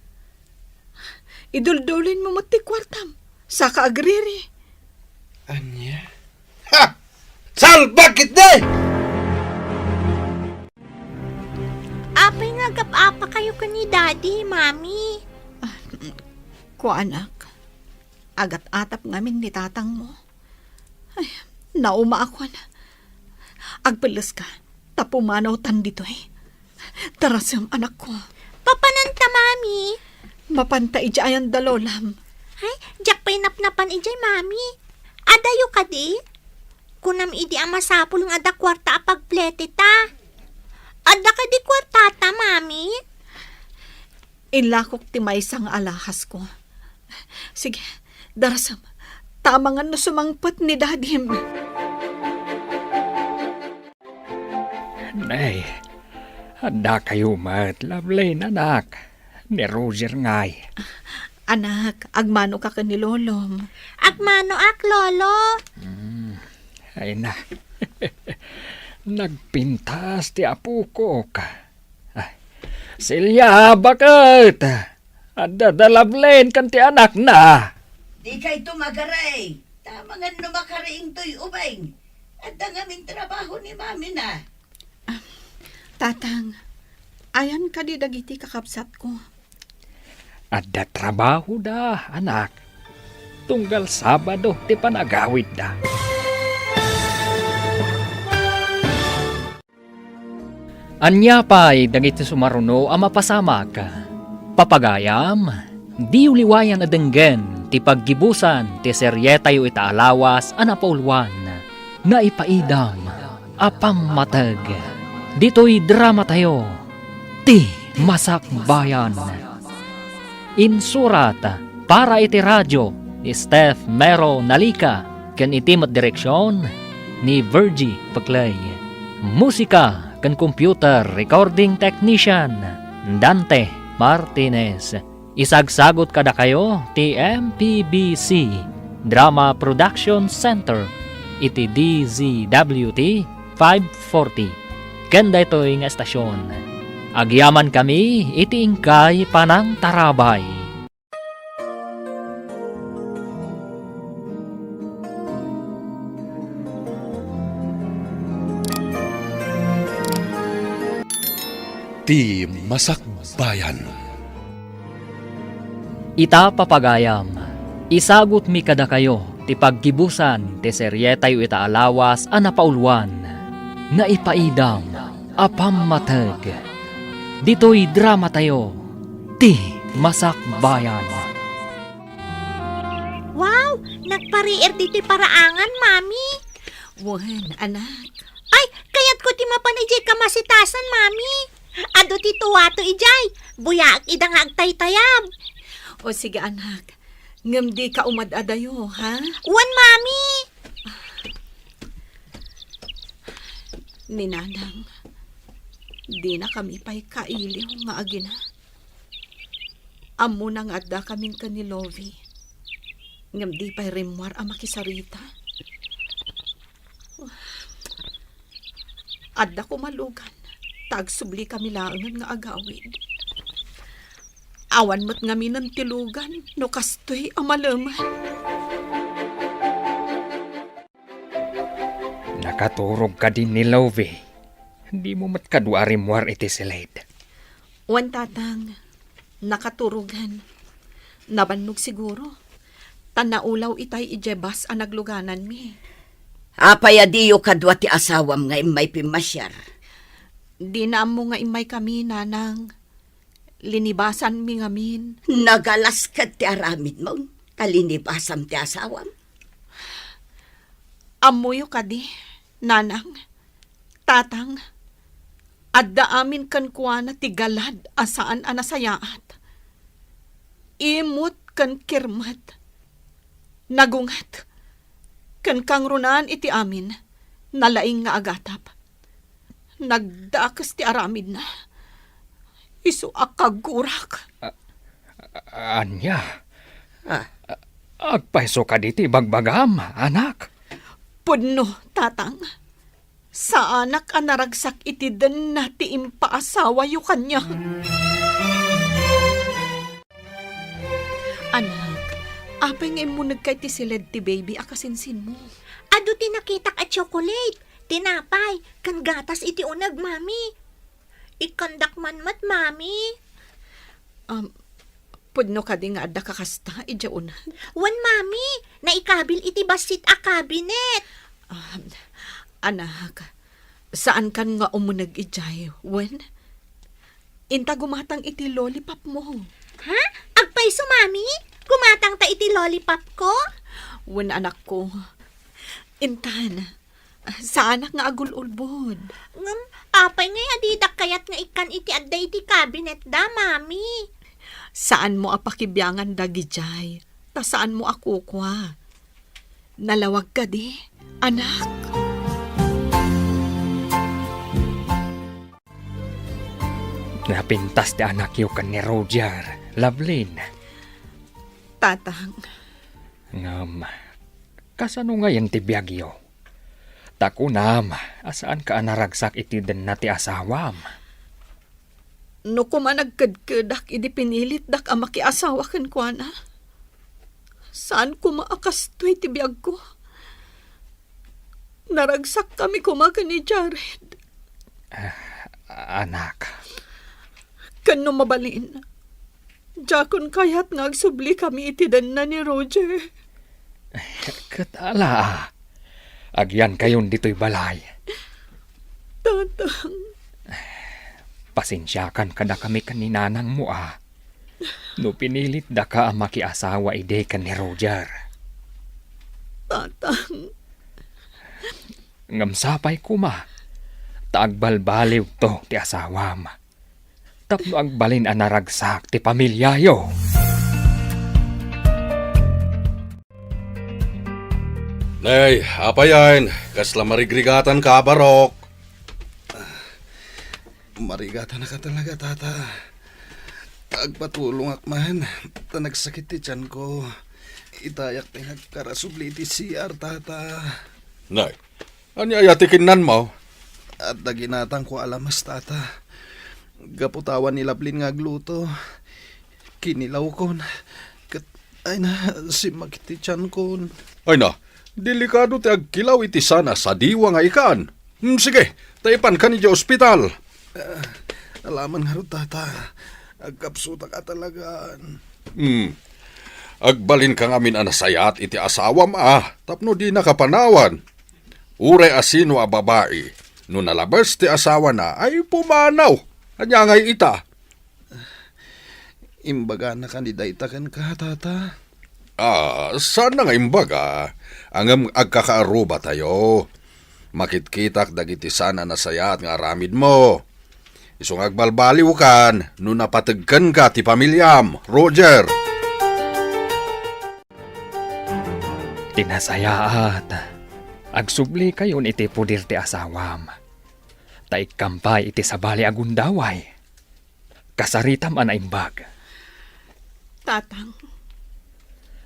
Iduldulin mo mati kwartam. Saka agriri.
Anya? Ha! Sal, bakit de?
Apay nagap-apa kayo ka ni Daddy, Mami.
Ko anak, agat-atap ngamin ni tatang mo. Ay, nauma ako na. Agpalas ka, tapumanaw tan dito eh. Tarasam anak ko.
Papananta, Mami.
Mapanta ijayan dalolam.
Ay, jak pa'y napnapan ijay, Mami. Adayo ka di? Kunam idi ang masapul ng ada kwarta apagplete ta. Ada ka di kwarta ta, Mami. mami?
Inlakok ti may sang alahas ko. Sige, darasam. Tama nga no sumangpat ni dadim.
Nay, handa kayo Lovely anak. Ni Roger ngay.
Anak, agmano ka ni Lolom.
Agmano ak, lolo.
Ay na. Nagpintas ti apo ko ka. Ay, Silya, bakit? Dadalablen kan ti anak na.
Di kay tumagaray. Tama nga no makaraing to'y ubay. At ang aming trabaho ni mami na.
Tatang, ayan ka di dagiti kakabsat ko.
Adda trabaho da, anak. Tunggal Sabado ti panagawid da. Anya pa'y dagiti sumaruno ang mapasamak. Papagayam, di uliwayan adenggen ti paggibusan ti seryetayo itaalawas anapaulwan na ipaidam apammatag. Dito'y drama tayo, ti Masakbayan. Insurat para iti radyo ni Steph Mero Nalika ken itimat direksyon ni Virgie Paclay. Musika ken computer recording technician Dante Martinez. Isagsagot kada kayo ti MPBC Drama Production Center iti DZWT 540. Kanda ito'y nga estasyon. Agyaman kami iti ingkay panang tarabay.
Ti Masakbayan.
Ita papagayam, isagot mi kada kayo ti paggibusan ti seryetayo itaalawas a napaulwan na ipaidam apammatag. Dito'y drama tayo, ti Masakbayan.
Wow, nagpariir dito'y paraangan, mami.
Wan, anak.
Ay, kayat ko ti mapanijay kamasitasan, mami. Ado ti tuwato ijay, buyaak idang agtaytayab.
O sige anak, ngam di ka umadadayo, ha?
Wan, mami.
Ninanang, di na kami pa'y kailiw nga agina. Amo nang adda kaming kanilovi. Ngam di pa'y rimwar ang makisarita. Adda ko malugan. Tagsubli kami laangan nga agawid. Awan mo't ngami ng tilugan, no kastoy ang malaman.
Nakaturog ka din ni Lovey. Hindi mo matkadwari muar iti silid.
Wan tatang, nakaturugan. Nabannog siguro. Tanaulaw itay ijebas ang nagluganan mi.
Apay adiyo kadwa ti asawam nga imay pimasyar.
Di na mo nga imay kami, nanang. Linibasan mi ngamin.
Nagalas ka ti aramid mo. Kalinibasam ti asawam.
Amuyo ka di, nanang. Tatang. Adda amin kan kuana ti galad asaan anasayaat. Imut kan kirmat. Nagungat. Kan kangrunaan iti amin. Nalaing nga agatap. Nagdakas ti aramid na. Isu akagurak.
Anya? Agpaiso ka diti bagbagam, anak.
Pudno, tatang. Sa anak ang naragsak iti den na ti impaasawa yu kanya. Anak, apay nga imunag kay ti siled ti baby akasinsin mo.
Ado ti nakitak at chocolate. Tinapay, kan gatas iti unag, mami. Ikandak man mat, mami.
Pudno ka di nga adda kakasta, ija unag.
Wan, mami, naikabil iti basit a cabinet.
Anak, saan kan nga umunag ijay, wen? Inta gumatang iti lollipop mo.
Ha? Agpaiso, mami? Gumatang ta iti lollipop ko?
Wen, anak ko. Intan, sa anak nga agul-ulbod.
Ngam, Apay ngay adidak kayat nga ikan iti adday iti cabinet da, mami.
Saan mo apakibyangan dagijay? Ta saan mo ako kwa? Nalawag ka di, anak.
Napintas ti anak yu kan ni Roger, Lovelyn.
Tatang,
Ngam, kasano ngayon ti biyagyo? Takunam, asaan ka anaragsak iti den na ti asawam?
no kumanagkadkadak idi pinilit dak ang makiasawa kan kwa na. Saan ko maakastoy ti biyag ko? Naragsak kami kumaga ni Jared.
Anak,
Kano mabalin. Jakon kayat nga agsubli kami iti den na ni Roger.
katala. Agyan kayon dito'y balay.
Tatang,
Pasensyakan ka na kami kaninanang mo No pinilit da ka ang makiasawa ide ka ni Roger.
tatang,
Ngamsapay kuma. Taagbalbaliw to ti asawam. Tapno agbalin ang naragsak ti pamilyayo.
Nay, apa yan? Kasla marigrigatan ka, Barok.
Marigatan na ka talaga, tata. Agpatulong akman. Ta nagsakit ti tiyan ko. Itayak ti nagkarasubli ti CR, tata.
Nay, anya yatikinan mo?
At naginatang ko alamas, tata. Gaputawan ni Lovelyn nga gluto. Kinilaw kon. Ay na, si makiti tiyan kon.
Ay na, delikado ti agkilaw iti sana sa diwa nga ikan. Sige, taipan ka ni di ospital.
Alaman nga ro, tata. Agkapsuta ka talagaan.
Agbalin ka ngamin anasayat iti asawam tapno di nakapanawan. Uray asino a babae, no nalabas ti asawa na ay pumanaw. Anya ngay ita.
Imbaga na kandidaytakan ka, tata.
Sana nga imbaga, angam agkakaaruba tayo. Makitkitak dagiti sana nasayat nga aramid mo. Isong agbalbaliw kan, no napatagkan ka ti pamilyam, Roger.
Tinasayaat. Agsubli kayon iti pudir ti asawam. Taik kampay iti sabali agundaway. Kasaritam anaimbag.
tatang.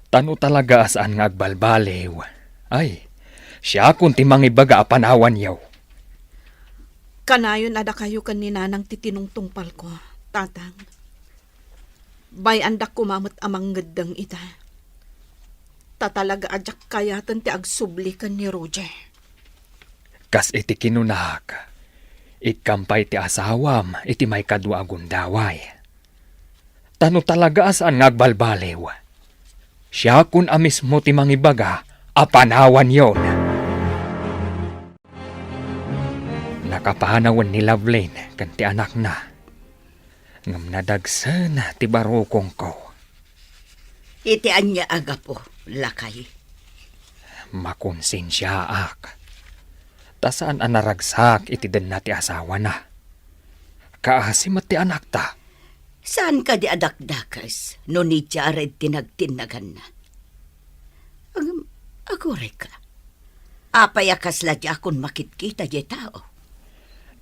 Tano talaga saan nga agbalbaliw. Ay, siya kun ti mangibaga apanawan yaw.
Kanayon ada kayo kaninanang titinungtungpal ko, tatang. Bayandak kumamot amang gaddang ita. Tatalaga adyak kayatan ti agsubli kan ni Roger.
Kas iti kinunak. Ikampay ti asawam iti may kadwa agundaway. Tano talaga saan nga agbalbaliw. Siya kun amismo ti mangibaga apanawan yon. Nakapanawan ni Lovelyn kan ti anak na. Ngam nadagsan ti barukong ko.
Iti anya aga po, lakay.
Makonsensyaak. Tasaan ang naragsak iti den na ti asawa na. Kaasimat ti anak ta.
Saan ka di adakdakas no ni Jared tinagtinagan na? Agore ka. Apayakas la di akon makitkita di tao.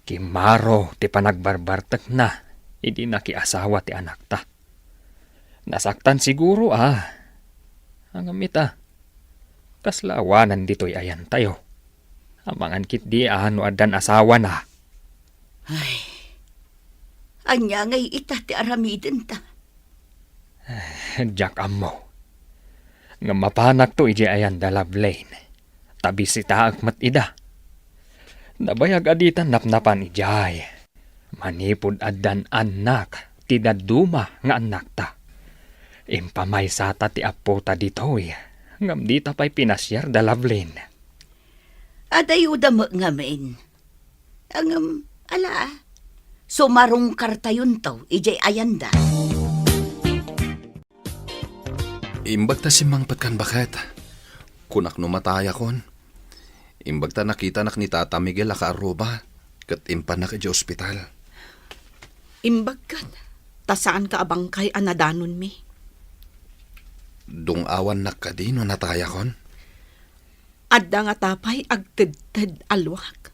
Kimaro ti panagbarbartek na. Idi nakiasawa ti anak ta. Nasaktan siguro Ang amita. Kaslawanan dito'y ayan tayo. Amangan kit di no adan asawa na.
Ay, anya ngay ita ti aramiden ta.
Jack amo. Nga mapanak to iji ayan da Lovelyn. Tabi si taag matida. Nabayag aditan napnapan ijay. Manipod adan anak ti daduma nga anak ta. Impamay sata ti apo ta ditoy. Ngam di ta pa'y pinasyar da Lovelyn.
Adayuda mo ngamin. Ang, sumarong kartayon to, ijay ayanda.
Imbag ta si Mang Patkan bakit? Kunak no mataya kon. Imbag ta nakita nak ni Tata Miguel akaaruba. Kat impan na ka di ospital.
Imbagkat, ta saan ka abang kay anadanon mi?
Dung awan na ka di no nataya kon.
Adda nga tapay agtedted alwak.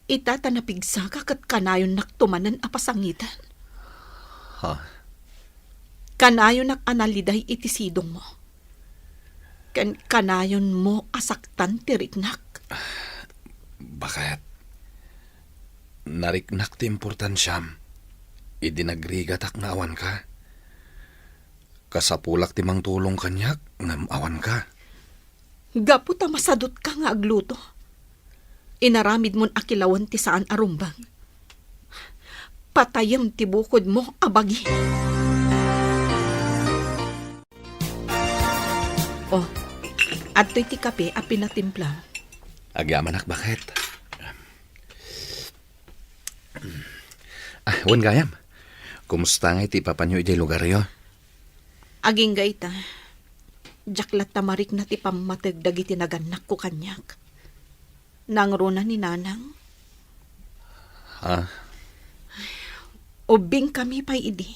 Ita ta napigsa ka kat kanayon naktumanan a pasangitan.
Ha?
Kanayon nak analiday iti sidong mo. Kanayon mo asaktan tiriknak.
Bakit? Nariknak ti importansyam. Idinagrigatak nga awan ka. Kasapulak ti mang tulong kanyak ngam awan ka.
Gapu ta masadot ka nga agluto. Inaramid mon akilawan ti saan arumbang. Patayam ti bukod mo abagi. Oh, adto'y ti kape a pinatimpla.
Agyamanak bakit? Wan gayam. Kumusta nga iti papanyo iti lugar yo?
Aging gaita. Jaklat tamarik na ti pamatag dagiti naganak ko kanyak. Nangruna ni nanang.
Ha?
Ubing kami pa'y idi.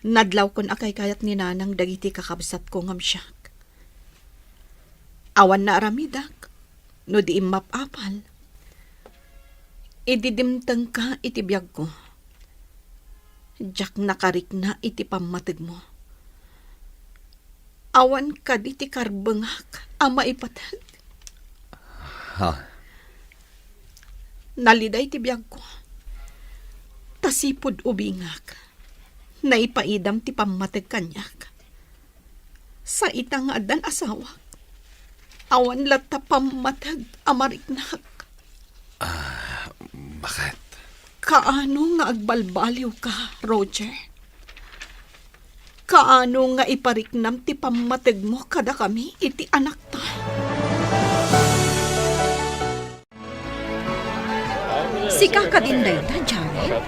Nadlaw kon akay kayat ni nanang dagiti kakabsat ko ngam siyak. Awan na aramidak. No di mapapal. Ididimtang ka iti biyag ko. Jak nakarik na iti pamatag mo. Awan ka di ti karbengak ama ipatag.
Ha?
Naliday ti biyag ko. Tasipod ubingak. Naipaidam ti pamatag kanyak. Sa itang adan asawa. Awan lata pamatag amariknak.
Bakit?
Kaano nga agbalbaliw ka, Roger? Kaano nga ipariknam ti pamatag mo kada kami iti anak ta?
Sika ka din dayta, Jared?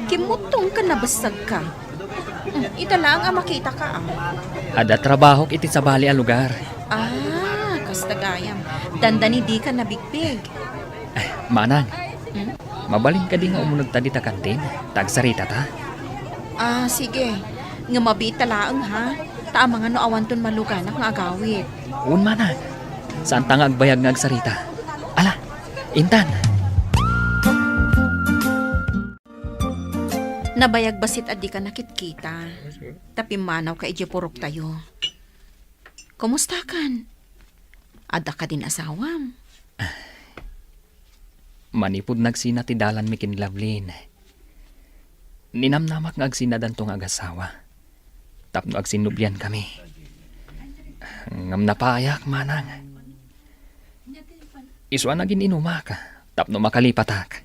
Kimutong ka nabasag ka. Ita lang ang makita ka
Ada trabaho iti sa bali a lugar.
Kastagayam. Dandani di ka nabigbig.
Manang, mabalin ka di nga umunod ta di ta kantin. Tagsarita ta.
Sige. Nga mabita laang ha. Ta mga no awanton maluganak nga agawit.
Un manang, saan ta nga agbayag nga agsarita? Ala, Intan.
Nabayag basit adi ka nakitkita. Tapi manaw ka ije purok tayo. Kumusta kan? Ada ka din asawam?
Manipod nagsina ti dalan mi kin Lovelyn. Ninamnamak nga agsinadan tong agasawa. Tapno agsinubyan kami. Ngam napayak manang. Iswa na gininumak. Tapno makalipatak.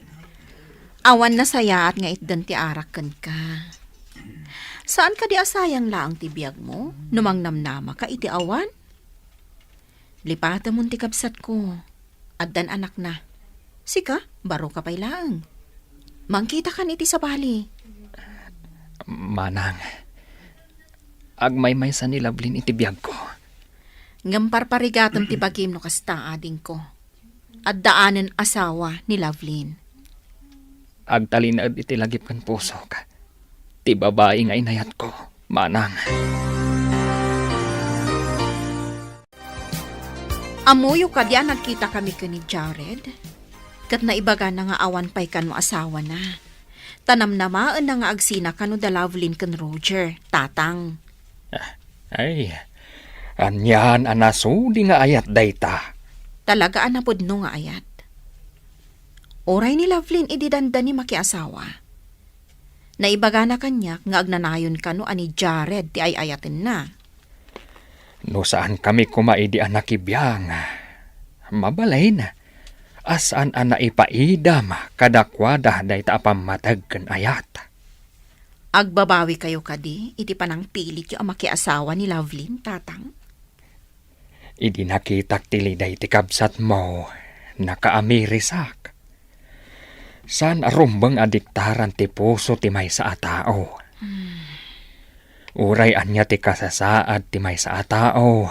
Awan na sayaat nga itdan ti arakan ka. Saan ka di asayang laang ti biyag mo? Numang namnama ka iti awan? Lipata mo ti kabsat ko. Addan anak na. Sika, baro ka pa'y laang. Mangkita ka niti sa bali.
Manang, agmay-may sa ni Lovelyn iti biyag ko.
Ngamparparigatam ti bagim no kasta ading ko. At daanan asawa ni Lovelyn.
Agtalinad iti lagip kan puso ka. Ti babae nga inayat ko, manang.
Amuyo ka diyan nagkita kami ka ni Jared. Kat naibaga na nga awan pa'y kan mo asawa na. Tanam namaan na nga agsina ka no da Lovelyn kan Roger, tatang.
Ay, anyan anasudi nga ayat dayta.
Talaga anapod no nga ayat. Oray ni Lovelyn ididanda ni makiasawa. Naibaga na kanyak nga agnanayon ka no ani Jared ti ay ayatin na.
No saan kami kumaidi anak ibiyang. Mabalay na. Asaan ana ipaidam kadakwada dayta apamatag ken ayat.
Agbabawi kayo kadi, iti panang pilit yung makiasawa ni Lovelyn, tatang.
Idi nakitak tiliday ti kabsat mo, nakaamirisak. San arumbang adiktaran ti puso ti may sa atao. Uray anya ti kasasaad ti may sa atao.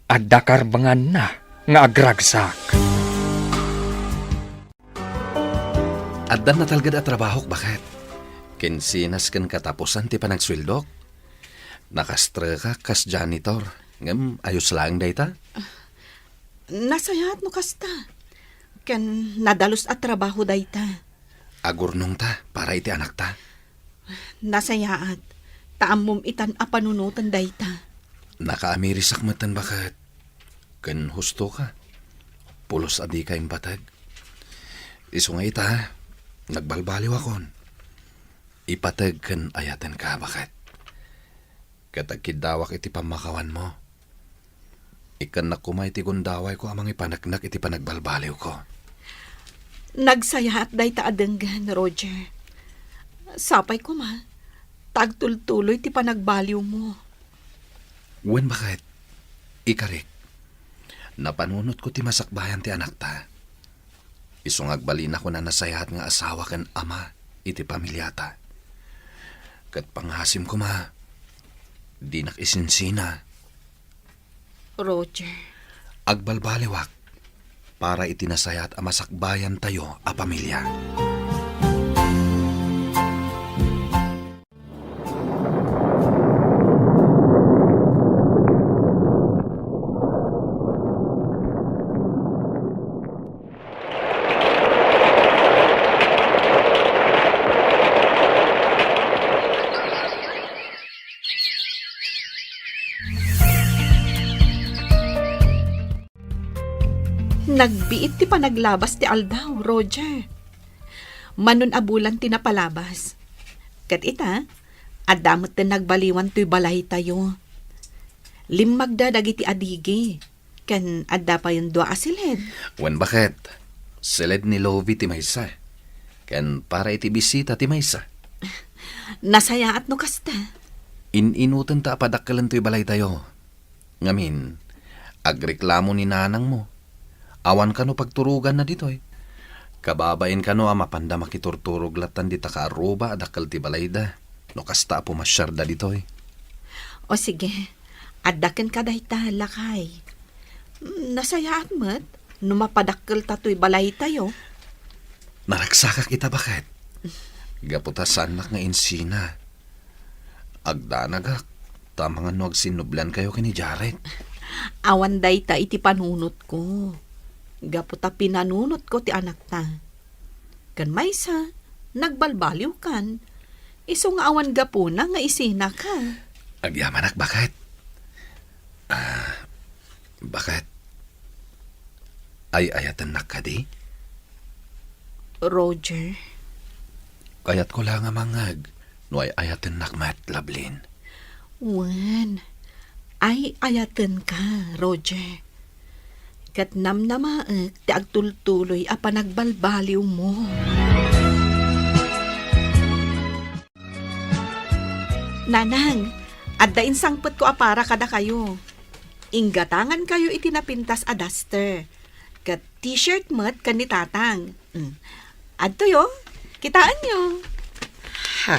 Adda karbangan na nga agragsak.
Addan na talgad at trabaho, bakit? Kinsinas kan katapusan ti panagswildok. Nakastra ka kas janitor. Ngam, ayos lang dayta.
Nasayat no kasta. Ken nadalos at trabaho dayta.
Agurnong ta, para iti anak ta.
Nasayaat. Taamom itan a panunutan dayta.
Nakaamirisak matan bakit? Kan husto ka. Pulos adi ka batag. Iso nga ita, nagbalbaliw akon. Ipatag kan ayatan ka bakit? Katagkidawak iti pamakawan mo. Ikan na kumay ti kundaway ko amang ipanagnak iti panagbalbaliw ko.
Nagsayat dayta adenggan, Roger. Sapay ko ma. Tagtultuloy ti panagbaliw mo.
Wen bakit? Ikarik. Napanunot ko ti masakbayan ti anak ta. Isong agbalin ako na nasayahat nga asawa kan ama iti pamilyata. Kat panghasim ko ma, di nakisinsina.
Roger.
Agbalbaliwak para itinasayat a masakbayan tayo a pamilya.
Nagbiit ti panaglabas ti aldaw, Roger. Manon abulan ti napalabas. Kat ita, adamot din nagbaliwan to'y balay tayo. Limagda dagiti adigi. Kan adda pa yung dua asilid.
Wen bakit? Silid ni Lovie ti maysa. Kan para iti bisita ti maysa.
Nasayaat no kasta.
Ininutan ta padakkalan to'y balay tayo. Ngamin, agreklamo ni nanang mo. Awan ka no pagturugan na ditoy. Kababain ka no mapanda makiturturog latan di takaaruba adakal ti balayda. No kasta pumasyar da ditoy.
O sige, adaken ka dahita lakay. Nasayaat mo't, numapadakkel tato'y balay tayo.
Naragsakak kita bakit? Gaputa sanak nga insina. Agdanagak, tamang ano agsinublan kayo kini Jared.
Awan dayta iti panunot ko. Gaputa pinanunot ko ti anak ta. Kan maysa, nagbalbaliw kan. Iso nga awan gapuna nga isina ka.
Agyamanak bakit? Bakit? Ay ayatan nak ka di?
Roger.
Kayat ko lang amangag. No ay ayatan nak mat lablin.
Wan. Ay ayaten ka, Roger. Kat namnamaak ti agtultuloy a panagbalbaliw mo. Nanang, adda insangpet ko apara kada kayo. Inggatangan kayo itinapintas a duster. Kat t-shirt mat kan ni tatang. Adto yo, kitaan nyo.
Ha.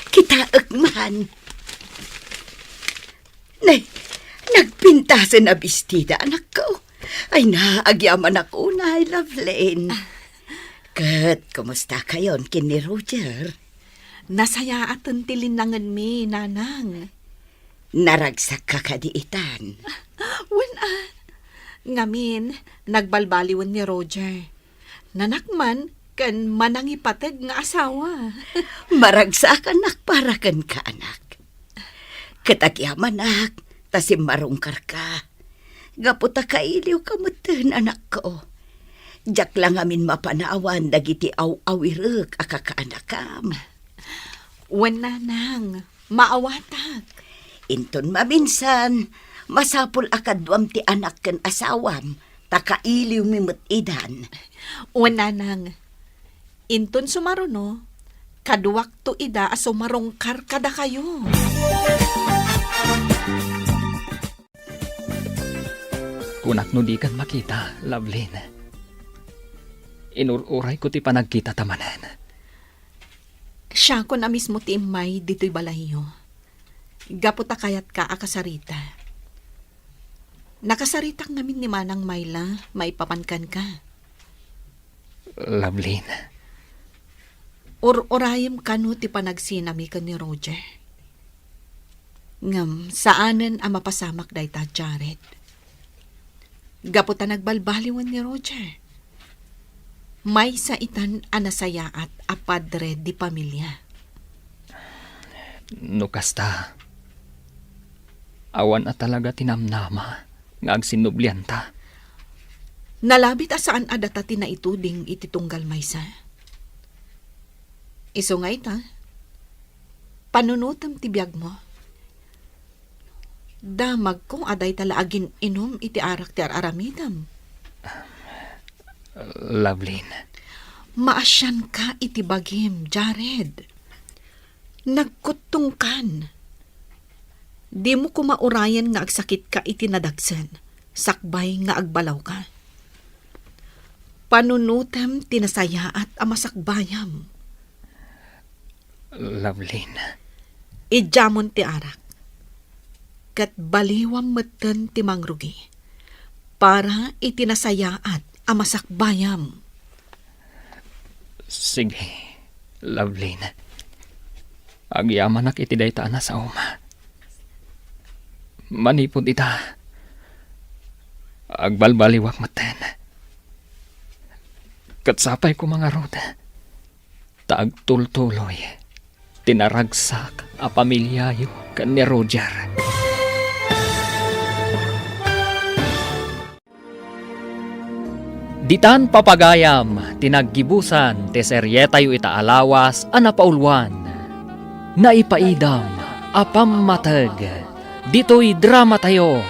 Kitaak man. Nay, nagpintasan na bestida, anak ko. Ay, naagyaman ako na, Lovelyn. Kat, kumusta kayon kini Roger?
Nasaya aton tilinangan mi, nanang.
Naragsak ka kadiitan.
Ngamin, nagbalbaliwan ni Roger. Nanakman, kan manangipatag nga asawa.
Maragsak anak para kan ka, anak. Katagyaman, anak. Tasim marungkar ka. Gaputa kailiw kamutan, anak ko. Jak lang amin mapanawan dagiti aw-awirek akakaanakam.
Wan nanang, maawatag.
Inton mabinsan, masapul akadwam ti anak ken asawam, takailiw mimut idan.
Wan nanang, inton sumaruno, kaduwak to ida aso marungkar kada kayo.
Kunak no di kan makita, Lovelyn. Inururay ko ti panagkita tamanan.
Siya ko na mismo ti imay dito'y balahiyo. Gaputa kayat ka akasarita. Nakasaritak namin ni Manang Mayla, maipapankan ka.
Lovelyn,
Orayam kanu ti panagsinami ka ni Roger. Ngam, saanan ang mapasamak day ta, Jared? Gaputa nagbalbaliwan ni Roger. May sa itan anasaya at apadre di pamilya.
no kasta. Awan na talaga tinamnama nga agsinublian ta.
Nalabit asaan adata tinaituding ititunggal maysa. Iso nga ita, panunutam ti biyag mo. Damag ko aday talaagin inom iti arak ti aramidam.
Lovelyn,
Maasyan ka iti bagim, Jared. Nagkutungkan. Di mo kumaurayan nga agsakit ka iti nadagsan, sakbay nga agbalaw ka. Panunutem tinasaya at amasakbayam.
Lovelyn,
Ijamon ti arak. Kat baliwam meten ti mangrugi. Para itinasaya at amasakbayam.
sige, Lovelyn. Agyaman ak iti dayta na sa uma. Manipod ita. Agbalbaliwak maten. Katsapay ko mga roda. Taagtultuloy. Tinaragsak a pamilyayo kan ni Roger. Ditan papagayam, tinaggibusan, te seryetayo itaalawas, anapaulwan. Naipaidam, apammatag, dito'y drama tayo,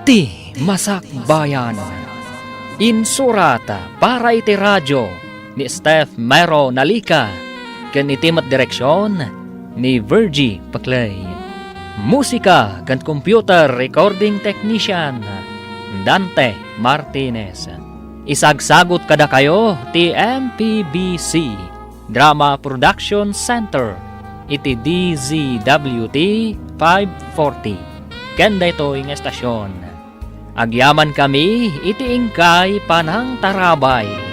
ti masakbayan. Insurata para iti radyo, ni Steph Mero Nalika, kan itimat direksyon, ni Virgie Paclay. Musika kan computer recording technician, Dante Martinez. Isagsagot kada kayo ti MPBC Drama Production Center iti DZWT 540 kenda ito yung estasyon. Agyaman kami iti ingkay panang tarabay.